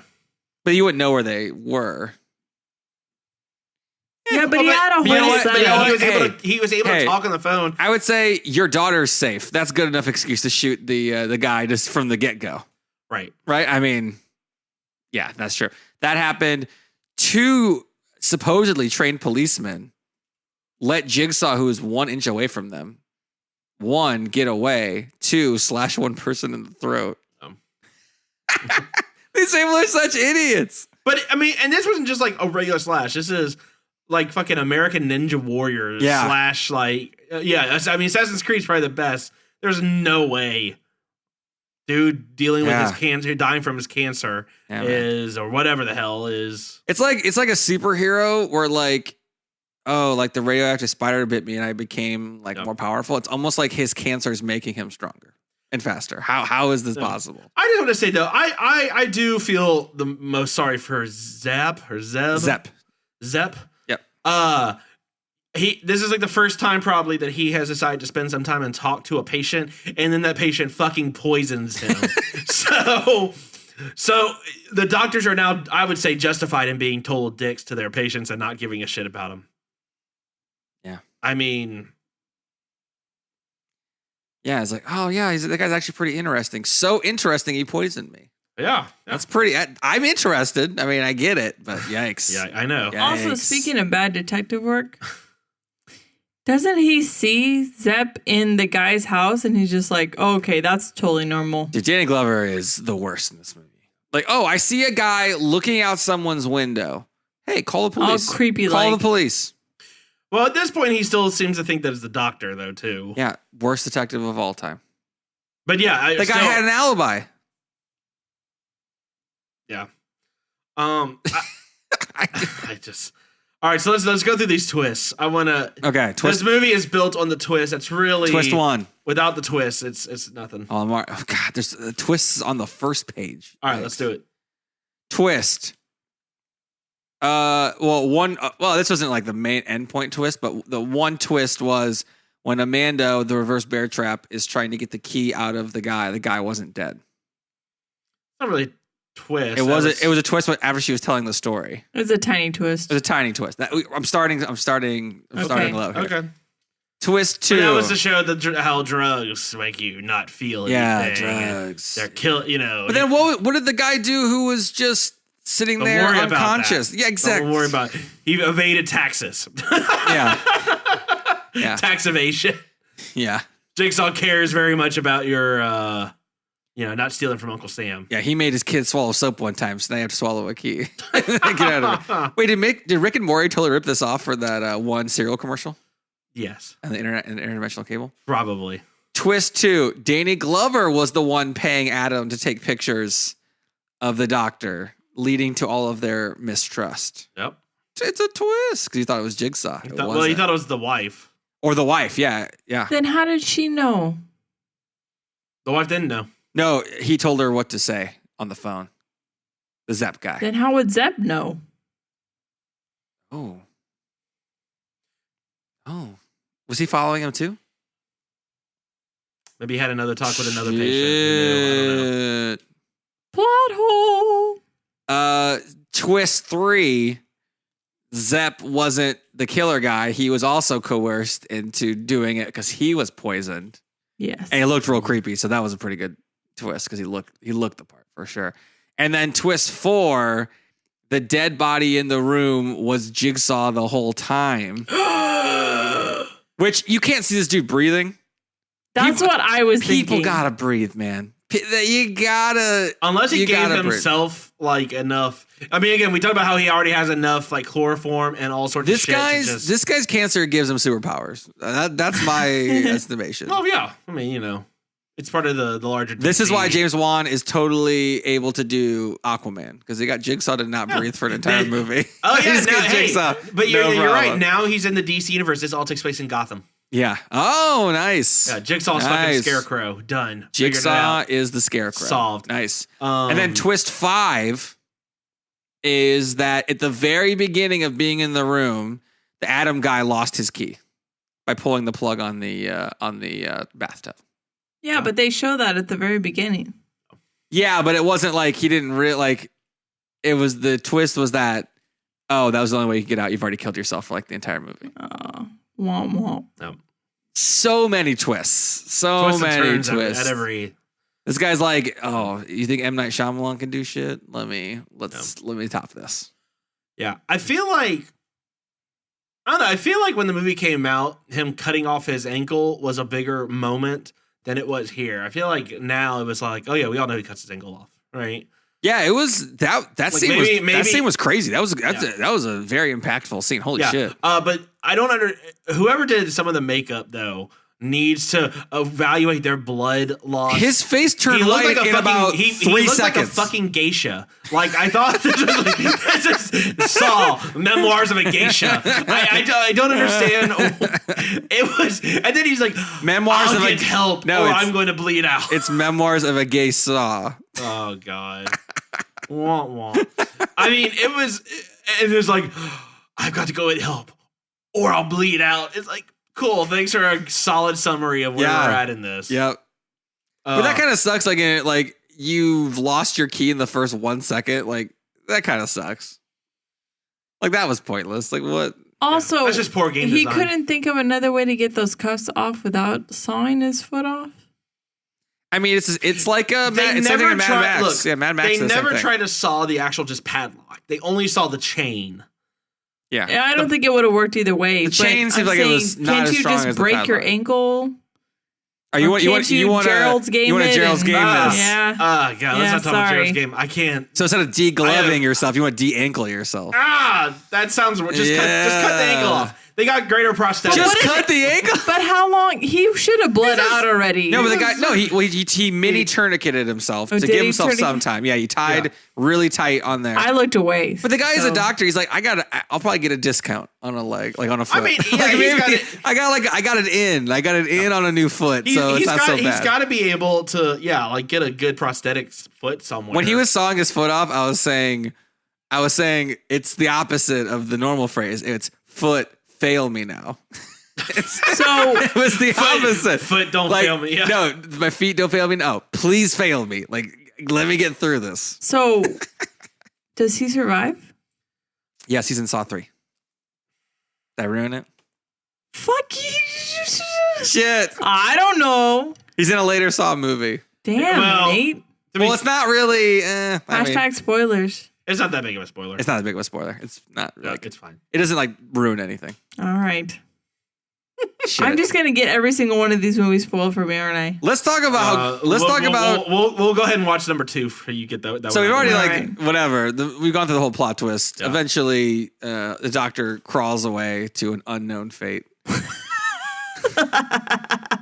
But you wouldn't know where they were. Yeah, but he had a whole setup. He was able to talk on the phone. I would say your daughter's safe. That's good enough excuse to shoot the guy just from the get-go. Right. Right? I mean, yeah, that's true. That happened. 2 supposedly trained policemen let Jigsaw, who was 1 inch away from them, 1, get away, 2, slash 1 person in the throat. These people are such idiots. But I mean, and this wasn't just like a regular slash. This is like fucking American Ninja Warriors slash like I mean, Assassin's Creed's probably the best. There's no way dude dealing with his cancer, dying from his cancer is, or whatever the hell is. It's like a superhero where like, oh, like the radioactive spider bit me and I became like more powerful. It's almost like his cancer is making him stronger and faster. How is this possible? I just want to say though, I do feel the most sorry for Zep. Yep. This is like the first time probably that he has decided to spend some time and talk to a patient, and then that patient fucking poisons him. so the doctors are now, I would say, justified in being total dicks to their patients and not giving a shit about them. Yeah. I mean, yeah, it's like, oh yeah, that guy's actually pretty interesting. So interesting, he poisoned me. Yeah. That's pretty. I'm interested. I mean, I get it, but yikes. Yeah, I know. Yikes. Also, speaking of bad detective work, doesn't he see Zep in the guy's house and he's just like, oh, okay, that's totally normal. Dude, Danny Glover is the worst in this movie. Like, oh, I see a guy looking out someone's window. Hey, call the police. All creepy. Call the police. Well, at this point, he still seems to think that it's the doctor, though, too. Yeah, worst detective of all time. But yeah, the guy had an alibi. Yeah. I just. All right, so let's go through these twists. I want to. Okay, twist. This movie is built on the twist. It's really twist 1. Without the twist, it's nothing. Oh God, there's twists on the first page. All right, let's do it. Twist. Well, this wasn't like the main endpoint twist, but the one twist was when Amanda, the reverse bear trap, is trying to get the key out of the guy. The guy wasn't dead. Not really. Twist. It was a twist after she was telling the story. It was a tiny twist. It was a tiny twist. I'm starting low here. Okay. Twist 2. But that was to show how drugs make you not feel anything. Yeah, drugs. They're killing, But then what did the guy do who was just sitting Don't there worry about unconscious. that. Yeah, exactly. Don't worry about it. He evaded taxes. Yeah. Yeah. Tax evasion. Yeah. Jigsaw cares very much about your, not stealing from Uncle Sam. Yeah, he made his kids swallow soap one time, so they have to swallow a key. Get out of it. Wait, did Rick and Morty totally rip this off for that one cereal commercial? Yes. And the internet and interdimensional cable? Probably. Twist 2. Danny Glover was the one paying Adam to take pictures of the doctor, leading to all of their mistrust. Yep. It's a twist because he thought it was Jigsaw. He thought it was the wife. Or the wife, yeah. Then how did she know? The wife didn't know. No, he told her what to say on the phone. The Zep guy. Then how would Zep know? Oh. Was he following him too? Maybe he had another talk with another patient. Who knew? I don't know. Plot hole. Twist 3. Zep wasn't the killer guy. He was also coerced into doing it because he was poisoned. Yes. And he looked real creepy, so that was a pretty good twist because he looked the part for sure. And then twist 4, the dead body in the room was Jigsaw the whole time. Which you can't see this dude breathing. That's what I was thinking. People gotta breathe, man. You gotta. Unless he gave himself like enough. I mean, again, we talk about how he already has enough like chloroform and all sorts of shit. This guy's cancer gives him superpowers. That's my estimation. Oh yeah, I mean, it's part of the larger. This is why James Wan is totally able to do Aquaman because he got Jigsaw to not breathe for an entire movie. Oh yeah, Jigsaw. But you're right. Now he's in the DC universe. This all takes place in Gotham. Yeah. Oh, nice. Yeah, Jigsaw's fucking Scarecrow. Done. Jigsaw is the Scarecrow. Solved. Nice. And then twist 5 is that at the very beginning of being in the room, the Adam guy lost his key by pulling the plug on the bathtub. Yeah, but they show that at the very beginning. Yeah, but it wasn't like he didn't it was the twist was that, that was the only way you could get out. You've already killed yourself for like the entire movie. Womp womp. No. So many twists. So many twists. At every. This guy's like, you think M. Night Shyamalan can do shit? Let me top this. Yeah. I feel like when the movie came out, him cutting off his ankle was a bigger moment than it was here. I feel like now it was like, oh yeah, we all know he cuts his ankle off, right? Yeah, it was that scene that scene was crazy. That was a very impactful scene. Holy shit. But I don't whoever did some of the makeup though needs to evaluate their blood loss. His face turned white in about 3 he looked seconds. like a fucking geisha. Like I thought this just Saw Memoirs of a Geisha. I don't understand. It was, and then he's like, Memoirs I'll of get help, or I'm going to bleed out. It's Memoirs of a Gay Saw. Oh God. Wah, wah. I mean, it was like, I've got to go and help, or I'll bleed out. It's like, cool. Thanks for a solid summary of where we're at in this. Yep. But that kind of sucks. Like you've lost your key in the first 1 second. Like that kind of sucks. Like that was pointless. Like what? Also, that's just poor game he design. couldn't think of another way to get those cuffs off without sawing his foot off. I mean, it's like a Mad Max. Look, yeah, Mad Max. They never tried to saw the actual just padlock. They only saw the chain. Yeah, I don't think it would have worked either way. The chain seems like it was not as strong as the padlock. Can't you just break your ankle? You want a Gerald's game this? Yeah. God, let's not talk about Gerald's game. I can't. So instead of de-gloving yourself, you want to de-ankle yourself. That sounds cut the ankle off. They got greater prosthetics. Just cut the ankle. But how long? He should have bled out already. No, but the guy, he mini tourniqueted himself to give himself some time. Yeah, he tied really tight on there. I looked away. But the guy is a doctor. He's like, I'll probably get a discount on a leg, like on a foot. I mean, I got it in on a new foot, so it's not so bad. He's got to be able to, get a good prosthetic foot somewhere. When he was sawing his foot off, I was saying it's the opposite of the normal phrase. It's foot. Fail me now. So it was the opposite. Foot don't fail me. Yeah. No, my feet don't fail me. No, please fail me. Like, let me get through this. So, does he survive? Yes, he's in Saw 3. Did I ruin it? Fuck you. Shit. I don't know. He's in a later Saw movie. Damn, Nate. Well, it's not really. Hashtag spoilers. It's not that big of a spoiler. It's not that big of a spoiler. It's not. Yeah, it's fine. It doesn't like ruin anything. All right. Shit. I'm just gonna get every single one of these movies spoiled for me, aren't I? Let's talk about. We'll go ahead and watch number 2 for you get that. So one we've out. already whatever. We've gone through the whole plot twist. Yeah. Eventually, the doctor crawls away to an unknown fate.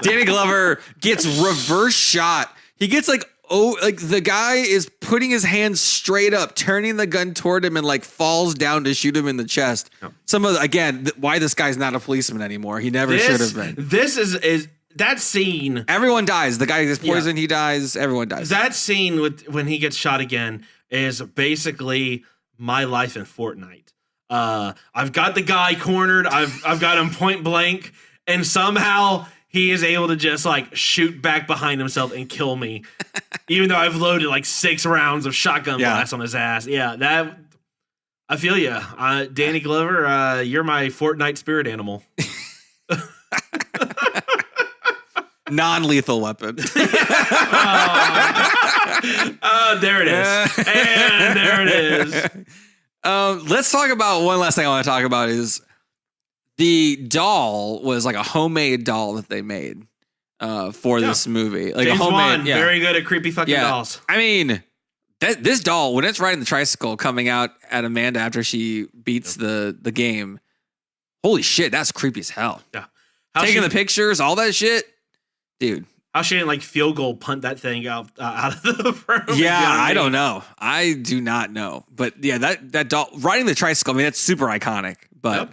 Danny Glover gets reverse shot. He gets like the guy is putting his hands straight up, turning the gun toward him, and like falls down to shoot him in the chest. Yep. Why this guy's not a policeman anymore? He never should have been. This is that scene. Everyone dies. The guy gets poisoned. He dies. Everyone dies. That scene when he gets shot again is basically my life in Fortnite. I've got the guy cornered. I've got him point blank, and somehow he is able to just like shoot back behind himself and kill me, even though I've loaded like 6 rounds of shotgun blast on his ass. Yeah, that I feel you, Danny Glover. You're my Fortnite spirit animal. Non-lethal weapon. There it is, and there it is. Let's talk about one last thing I want to talk about is the doll was like a homemade doll that they made for this movie. Like James a homemade, Wan, very good at creepy fucking dolls. I mean, this doll, when it's riding the tricycle coming out at Amanda after she beats the game, holy shit, that's creepy as hell. Yeah. Taking the pictures, all that shit. Dude. How she didn't like field goal punt that thing out of the room. Yeah, I don't know. I do not know. But yeah, that doll riding the tricycle, I mean, that's super iconic, but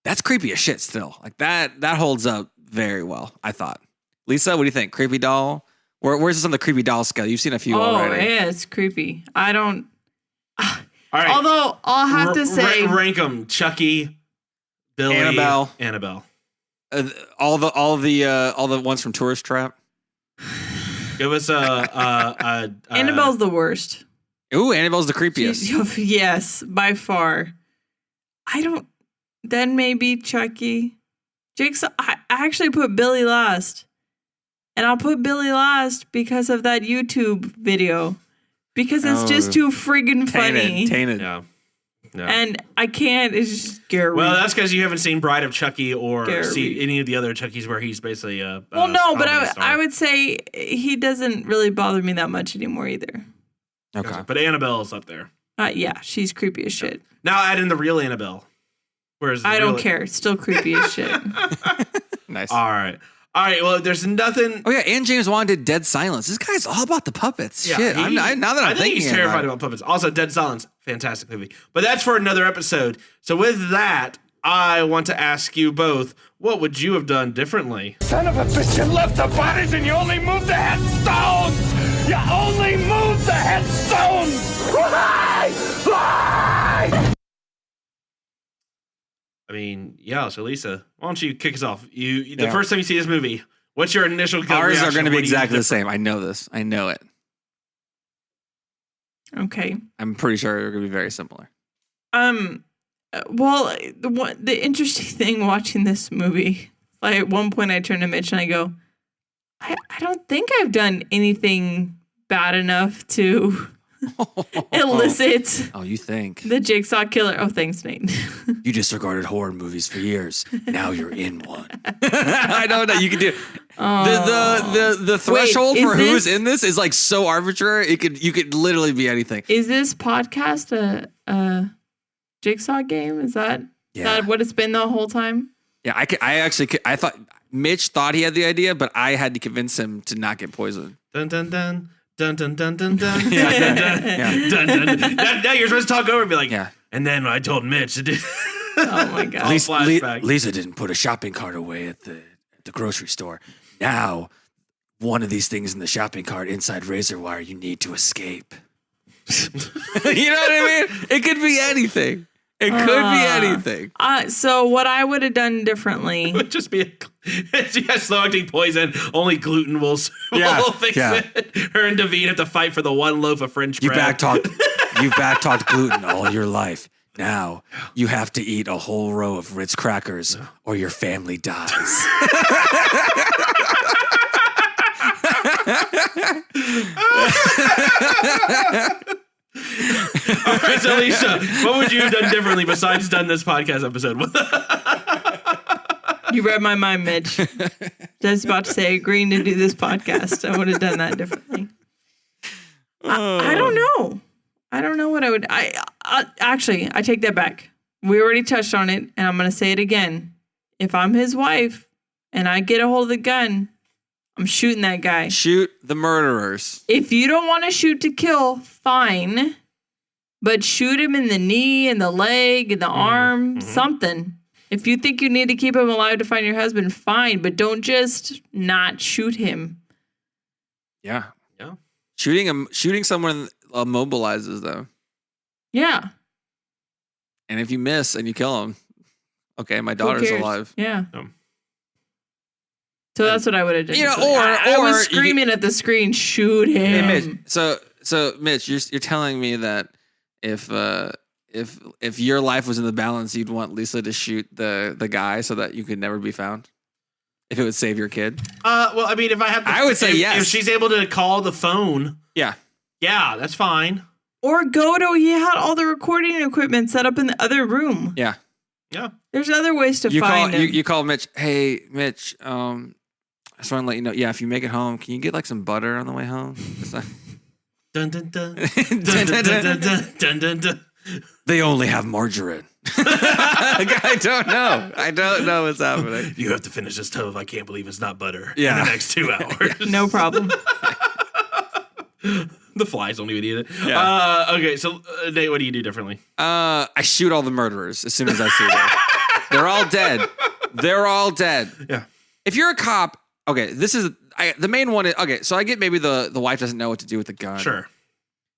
that's creepy as shit still. Like that holds up very well, I thought. Lisa, what do you think? Creepy doll? Where's this on the creepy doll scale? You've seen a few already. Oh, yeah, it's creepy. I don't. All right. Although I'll have to say, rank them: Chucky, Billy, Annabelle. All the ones from Tourist Trap. Give us Annabelle's the worst. Ooh, Annabelle's the creepiest. Yes, by far. Then maybe Chucky. Jigsaw. I actually put Billy last. And I'll put Billy last because of that YouTube video. Because it's just too friggin' funny. Tainted. Yeah. And I can't. It's just scary. Well, that's because you haven't seen Bride of Chucky or see any of the other Chuckies where he's basically a well, no, but I would say he doesn't really bother me that much anymore either. Okay. But Annabelle's up there. Yeah, she's creepy as shit. Now add in the real Annabelle. I don't care. Still creepy as shit. Nice. All right. Well, there's nothing. Oh yeah, and James Wan did Dead Silence. This guy's all about the puppets. Yeah, shit. I think he's terrified about puppets. Also, Dead Silence, fantastic movie. But that's for another episode. So with that, I want to ask you both, what would you have done differently? Son of a bitch, you left the bodies and you only moved the headstones! You only moved the headstones! Why? Why? I mean, yeah, so Lisa, why don't you kick us off? The first time you see this movie, what's your initial gut Ours reaction? are going to be exactly the same. I know this. I know it. Okay. I'm pretty sure they're going to be very similar. Well, the interesting thing watching this movie, like at one point I turn to Mitch and I go, I don't think I've done anything bad enough to elicit. Oh, you think the Jigsaw killer? Oh, thanks, Nate. You disregarded horror movies for years. Now you're in one. I know that you can do. The threshold for who's in this is like so arbitrary. You could literally be anything. Is this podcast a Jigsaw game? Is that what it's been the whole time? Yeah, I thought Mitch thought he had the idea, but I had to convince him to not get poisoned. Dun dun dun. Dun dun dun dun dun. Dun dun dun. Now you're supposed to talk over and be like, and then I told Mitch to do. Oh my god! Lisa didn't put a shopping cart away at the grocery store. Now, one of these things in the shopping cart inside razor wire, you need to escape. You know what I mean? It could be anything. It could be anything. So what I would have done differently it would just be slow acting poison. Only gluten will fix it. Her and David have to fight for the one loaf of French bread. You've backtalked gluten all your life. Now you have to eat a whole row of Ritz crackers or your family dies. All All right, so Lisa, what would you have done differently besides done this podcast episode? You read my mind, Mitch. Just about to say agreeing to do this podcast. I would have done that differently. I don't know. I don't know what I would. Actually, I take that back. We already touched on it, and I'm going to say it again. If I'm his wife and I get a hold of the gun, I'm shooting that guy. Shoot the murderers. If you don't want to shoot to kill, fine. But shoot him in the knee, and the leg, and the arm, something. If you think you need to keep him alive to find your husband, fine. But don't just not shoot him. Yeah. Shooting someone immobilizes them. Yeah. And if you miss and you kill him, okay, my daughter's alive. Yeah. So that's what I would have done. I was screaming at the screen, shoot him. Hey, Mitch. So Mitch, you're telling me that if your life was in the balance, you'd want Lisa to shoot the guy so that you could never be found? If it would save your kid? Well, I mean, if I have to, I would say yes. If she's able to call the phone. Yeah, that's fine. Or he had all the recording equipment set up in the other room. Yeah. There's other ways to find him. You call Mitch. Hey, Mitch. I just want to let you know. Yeah, if you make it home, can you get like some butter on the way home? Dun dun dun dun dun dun dun dun dun. They only have margarine. I don't know what's happening. You have to finish this stove. I can't believe it's not butter. Yeah. In the next 2 hours. No problem. The flies don't even eat it. Yeah. Okay, so Nate, what do you do differently? I shoot all the murderers as soon as I see them. They're all dead. Yeah. If you're a cop, okay, the main one is, okay, so I get maybe the wife doesn't know what to do with the gun. Sure.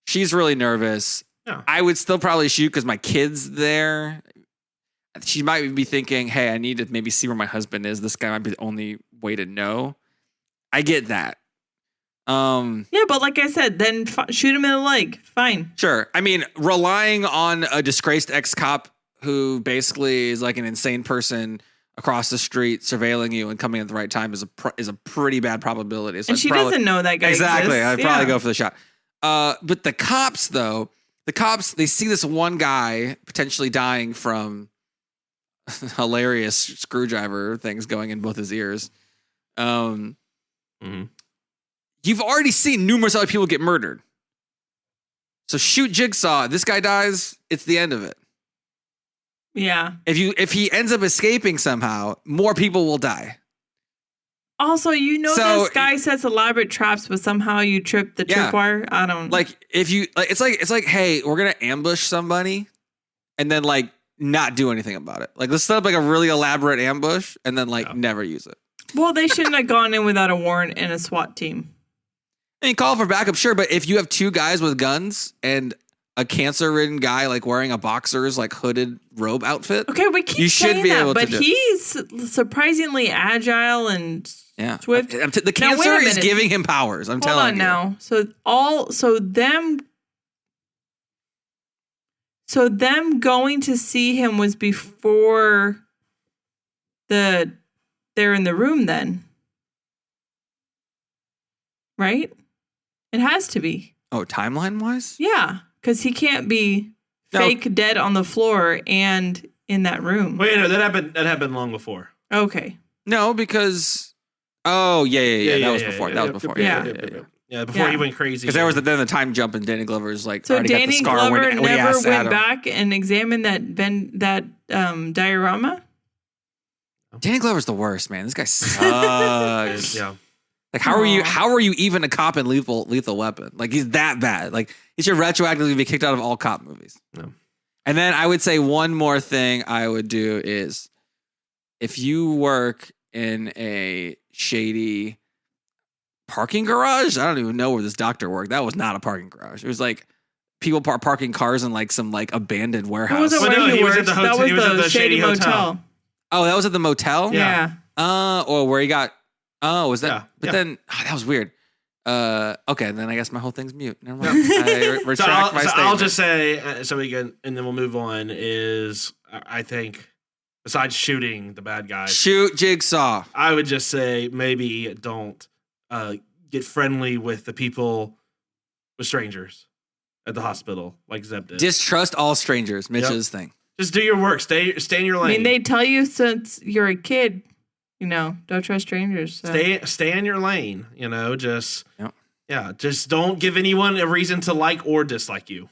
She's really nervous. Yeah. I would still probably shoot because my kid's there. She might be thinking, hey, I need to maybe see where my husband is. This guy might be the only way to know. I get that. Yeah, but like I said, then shoot him in the leg. Fine. Sure. I mean, relying on a disgraced ex-cop who basically is like an insane person across the street surveilling you and coming at the right time is a pretty bad probability. So and she doesn't know that guy exactly. exists. I'd probably go for the shot. But the cops, though, they see this one guy potentially dying from hilarious screwdriver things going in both his ears. You've already seen numerous other people get murdered. So shoot Jigsaw. This guy dies. It's the end of it. Yeah. If he ends up escaping somehow, more people will die. Also, this guy sets elaborate traps, but somehow you trip the tripwire. I don't like if you like. It's like, hey, we're gonna ambush somebody, and then like not do anything about it. Like let's set up like a really elaborate ambush, and then like never use it. Well, they shouldn't have gone in without a warrant and a SWAT team. I mean, call for backup, sure, but if you have two guys with guns and a cancer-ridden guy like wearing a boxer's like hooded robe outfit, okay, we keep saying that, but he's surprisingly agile and swift. The cancer is giving him powers. I'm telling you. Hold on now. So them going to see him was before they're in the room then, right? It has to be. Oh, timeline-wise? Yeah, because he can't be fake dead on the floor and in that room. Wait, no, that happened long before. Okay. No, because that was before. That was before. Yeah, before he went crazy. Because there was then the time jump and Danny Glover's like so already got the scar Glover when he never asked went Adam. back and examined that diorama. Danny Glover's the worst, man. This guy sucks. Yeah. Like how are you even a cop in Lethal Weapon? Like he's that bad. Like he should retroactively be kicked out of all cop movies. No. And then I would say one more thing I would do is if you work in a shady parking garage, I don't even know where this doctor worked. That was not a parking garage. It was like people parking cars in like some like abandoned warehouse. It wasn't where he worked. That was the shady motel. Oh, that was at the motel? Yeah. Or where he got. Oh, was that? Yeah, but then that was weird. Okay, then I guess my whole thing's mute. Never mind. I retract my statement. I'll just say so we can, and then we'll move on. Is I think besides shooting the bad guy, shoot Jigsaw. I would just say maybe don't get friendly with the people, with strangers. at the hospital, like Zeb did. Distrust all strangers, Mitch's thing. Just do your work. Stay in your lane. I mean, they tell you since you're a kid, don't trust strangers. So. Stay in your lane. Just just don't give anyone a reason to like or dislike you.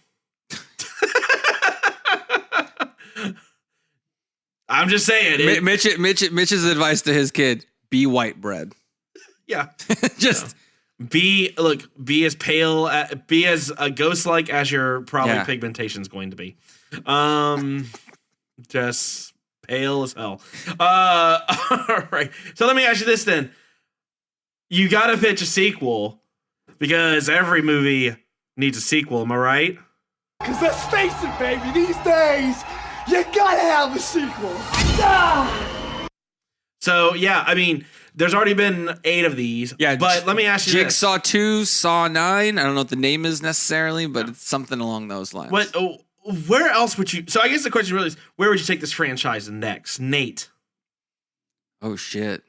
I'm just saying. Mitch's advice to his kid: be white bread. Yeah, just be as pale, be as ghost-like as your probably pigmentation is going to be. Just pale as hell. All right. So let me ask you this then: you got to pitch a sequel because every movie needs a sequel. Am I right? Because let's face it, baby, these days, you gotta have a sequel. So, I mean, there's already been 8 of these. Yeah, but let me ask you Jigsaw 2, Saw 9. I don't know what the name is necessarily, but it's something along those lines. Where else would you... So I guess the question really is, where would you take this franchise next? Nate. Oh, shit.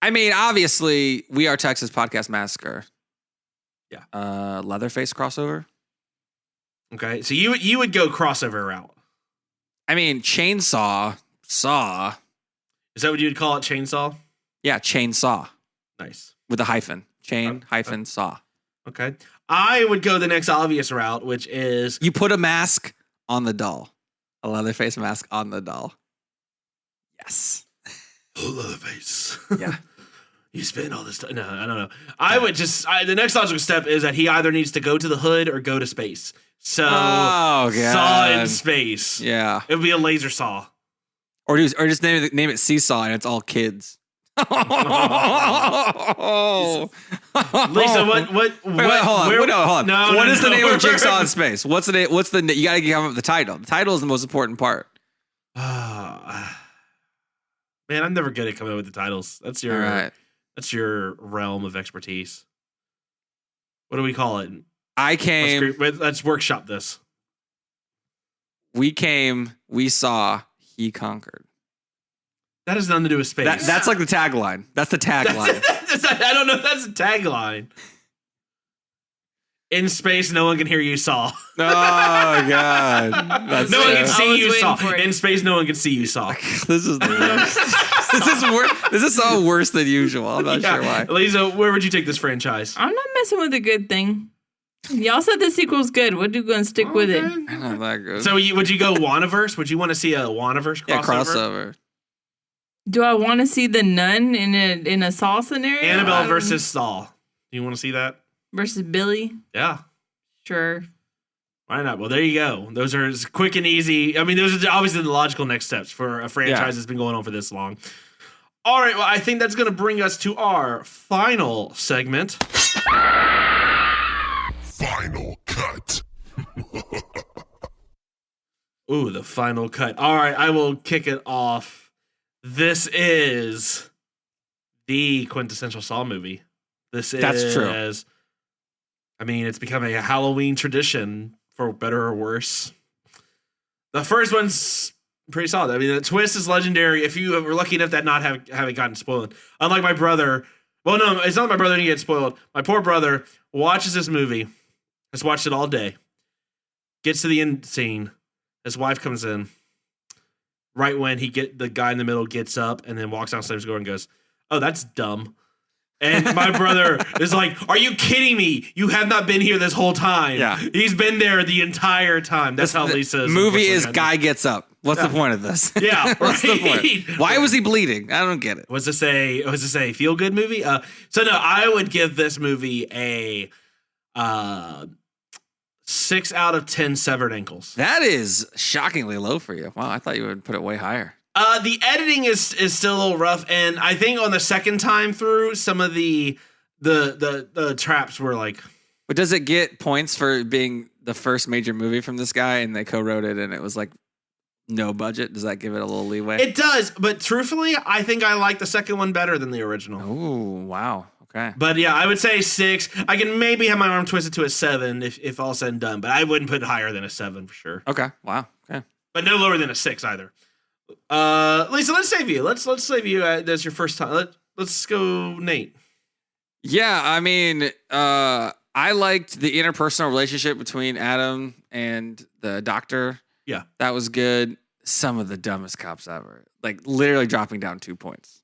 I mean, obviously, We Are Texas Podcast Massacre. Yeah. Leatherface crossover. Okay, so you would go crossover route. I mean, Chainsaw, Saw. Is that what you'd call it, Chainsaw? Yeah, Chainsaw. Nice. With a hyphen. Hyphen Saw. Okay. I would go the next obvious route, which is... You put a mask on the doll. A Leatherface mask on the doll. Yes. Leatherface. Yeah. You spend all this time. No, I don't know. I would just... the next logical step is that he either needs to go to the hood or go to space. So, Saw in space. Yeah. It would be a laser saw. Or just name it Seesaw and it's all kids. Lisa, what? Wait, hold on. No, what is the name of Jigsaw in space? What's the name? You gotta give up the title. The title is the most important part. Man, I'm never good at coming up with the titles. That's your realm of expertise. What do we call it? Let's workshop this. We came, we saw, he conquered. That has nothing to do with space. That's like the tagline. That's the tagline. I don't know if that's a tagline. In space, no one can hear you, Saw. Oh, God. No one can see you, Saw. In space, no one can see you, Saw. This is the worst. This is so worse than usual. I'm not sure why. Lisa, where would you take this franchise? I'm not messing with a good thing. Y'all said the sequel's good. What are you going to stick with it? Not that good. So would you go Wannaverse? Would you want to see a Wannaverse crossover? Yeah, crossover. Do I want to see the nun in a Saw scenario? Annabelle versus Saw. Do you want to see that? Versus Billy? Yeah. Sure. Why not? Well, there you go. Those are as quick and easy. I mean, those are obviously the logical next steps for a franchise that's been going on for this long. All right. Well, I think that's going to bring us to our final segment. Final cut. Ooh, the final cut. All right. I will kick it off. This is the quintessential Saw movie. That's true. I mean, it's become a Halloween tradition, for better or worse. The first one's pretty solid. I mean, the twist is legendary. If you were lucky enough to not have it gotten spoiled. Unlike my brother. Well, no, it's not my brother who gets spoiled. My poor brother watches this movie. Has watched it all day. Gets to the end scene. His wife comes in. Right when the guy in the middle gets up and then walks downstairs and goes, "Oh, that's dumb." And my brother is like, "Are you kidding me? You have not been here this whole time." Yeah. He's been there the entire time. That's how Lisa is. Movie is guy gets up. What's the point of this? Yeah. What's the point? Why was he bleeding? I don't get it. Was this a feel good movie? So no, I would give this movie a 6 out of 10 severed ankles. That is shockingly low for you. Wow, I thought you would put it way higher. The editing is still a little rough, and I think on the second time through, some of the traps were like. But does it get points for being the first major movie from this guy, and they co-wrote it, and it was like no budget? Does that give it a little leeway? It does, but truthfully, I think I like the second one better than the original. Oh, wow. Okay. But yeah, I would say 6. I can maybe have my arm twisted to a 7 if all said and done, but I wouldn't put it higher than a 7 for sure. Okay. Wow. Okay. But no lower than a 6 either. Lisa, let's save you. Let's save you. That's your first time. Let's go, Nate. Yeah, I mean, I liked the interpersonal relationship between Adam and the doctor. Yeah. That was good. Some of the dumbest cops ever. Like literally dropping down 2 points.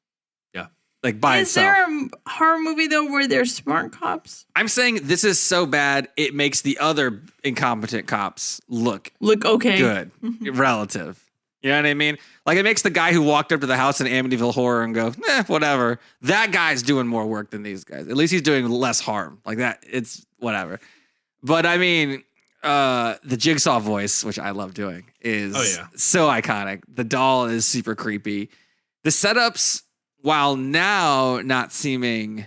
Yeah. Like by Is itself. there a horror movie though where they're smart cops? I'm saying this is so bad it makes the other incompetent cops look okay. Good. Relative. You know what I mean? Like it makes the guy who walked up to the house in Amityville Horror and go, whatever. That guy's doing more work than these guys. At least he's doing less harm. Like that, it's whatever. But I mean, the Jigsaw voice, which I love doing, is so iconic. The doll is super creepy. The setups, while now not seeming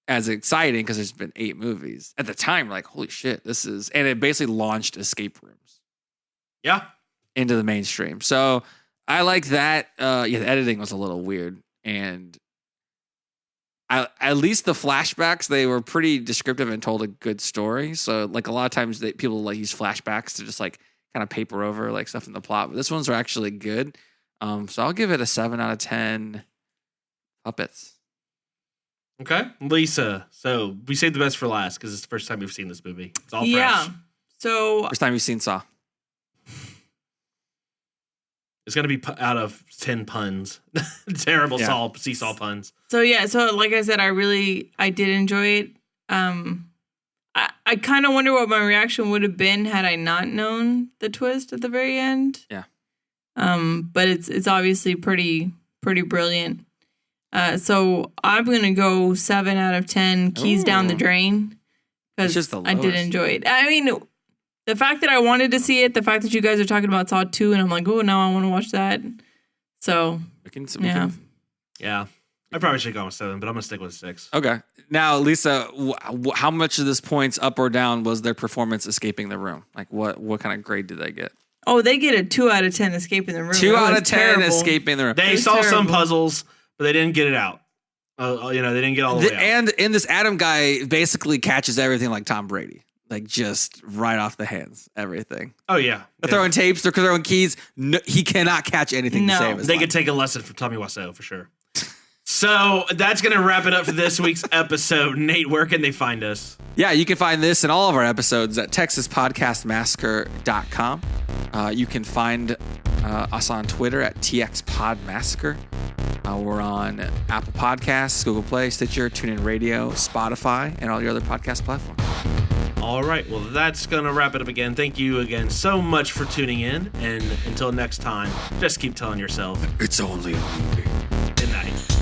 as exciting because there's been 8 movies, at the time, like, holy shit, and it basically launched escape rooms. Yeah. Into the mainstream. So I like that. The editing was a little weird. And at least the flashbacks, they were pretty descriptive and told a good story. So like a lot of times people like use flashbacks to just like kind of paper over like stuff in the plot. But this ones are actually good. So I'll give it a 7 out of 10 puppets. Okay. Lisa, so we saved the best for last because it's the first time we've seen this movie. It's all fresh. Yeah. So first time you've seen Saw. It's going to be out of 10 puns. Terrible seesaw puns. So like I said, I did enjoy it. I kind of wonder what my reaction would have been had I not known the twist at the very end. Yeah. But it's obviously pretty brilliant. So I'm going to go 7 out of 10 keys down the drain because I did enjoy it. I mean, the fact that I wanted to see it, the fact that you guys are talking about Saw 2, and I'm like, oh, now I want to watch that. So, Yeah. I probably should have gone with 7, but I'm going to stick with 6. Okay. Now, Lisa, how much of this points up or down was their performance escaping the room? Like, what kind of grade did they get? Oh, they get a 2 out of 10 escaping the room. 2 out of 10 escaping the room. They saw some puzzles, but they didn't get it out. They didn't get all the way out. And this Adam guy basically catches everything like Tom Brady. Like just right off the hands, everything. Oh yeah, they're throwing tapes, they're throwing keys. No, he cannot catch anything to save his life. Could take a lesson from Tommy Wiseau for sure. So that's gonna wrap it up for this week's episode. Nate, where can they find us? Yeah, you can find this and all of our episodes at TexasPodcastMassacre.com. You can find us on Twitter at TXPodMassacre. We're on Apple Podcasts, Google Play, Stitcher, TuneIn Radio, Spotify, and all your other podcast platforms. All right, well, that's going to wrap it up again. Thank you again so much for tuning in. And until next time, just keep telling yourself, it's only a movie. Good night.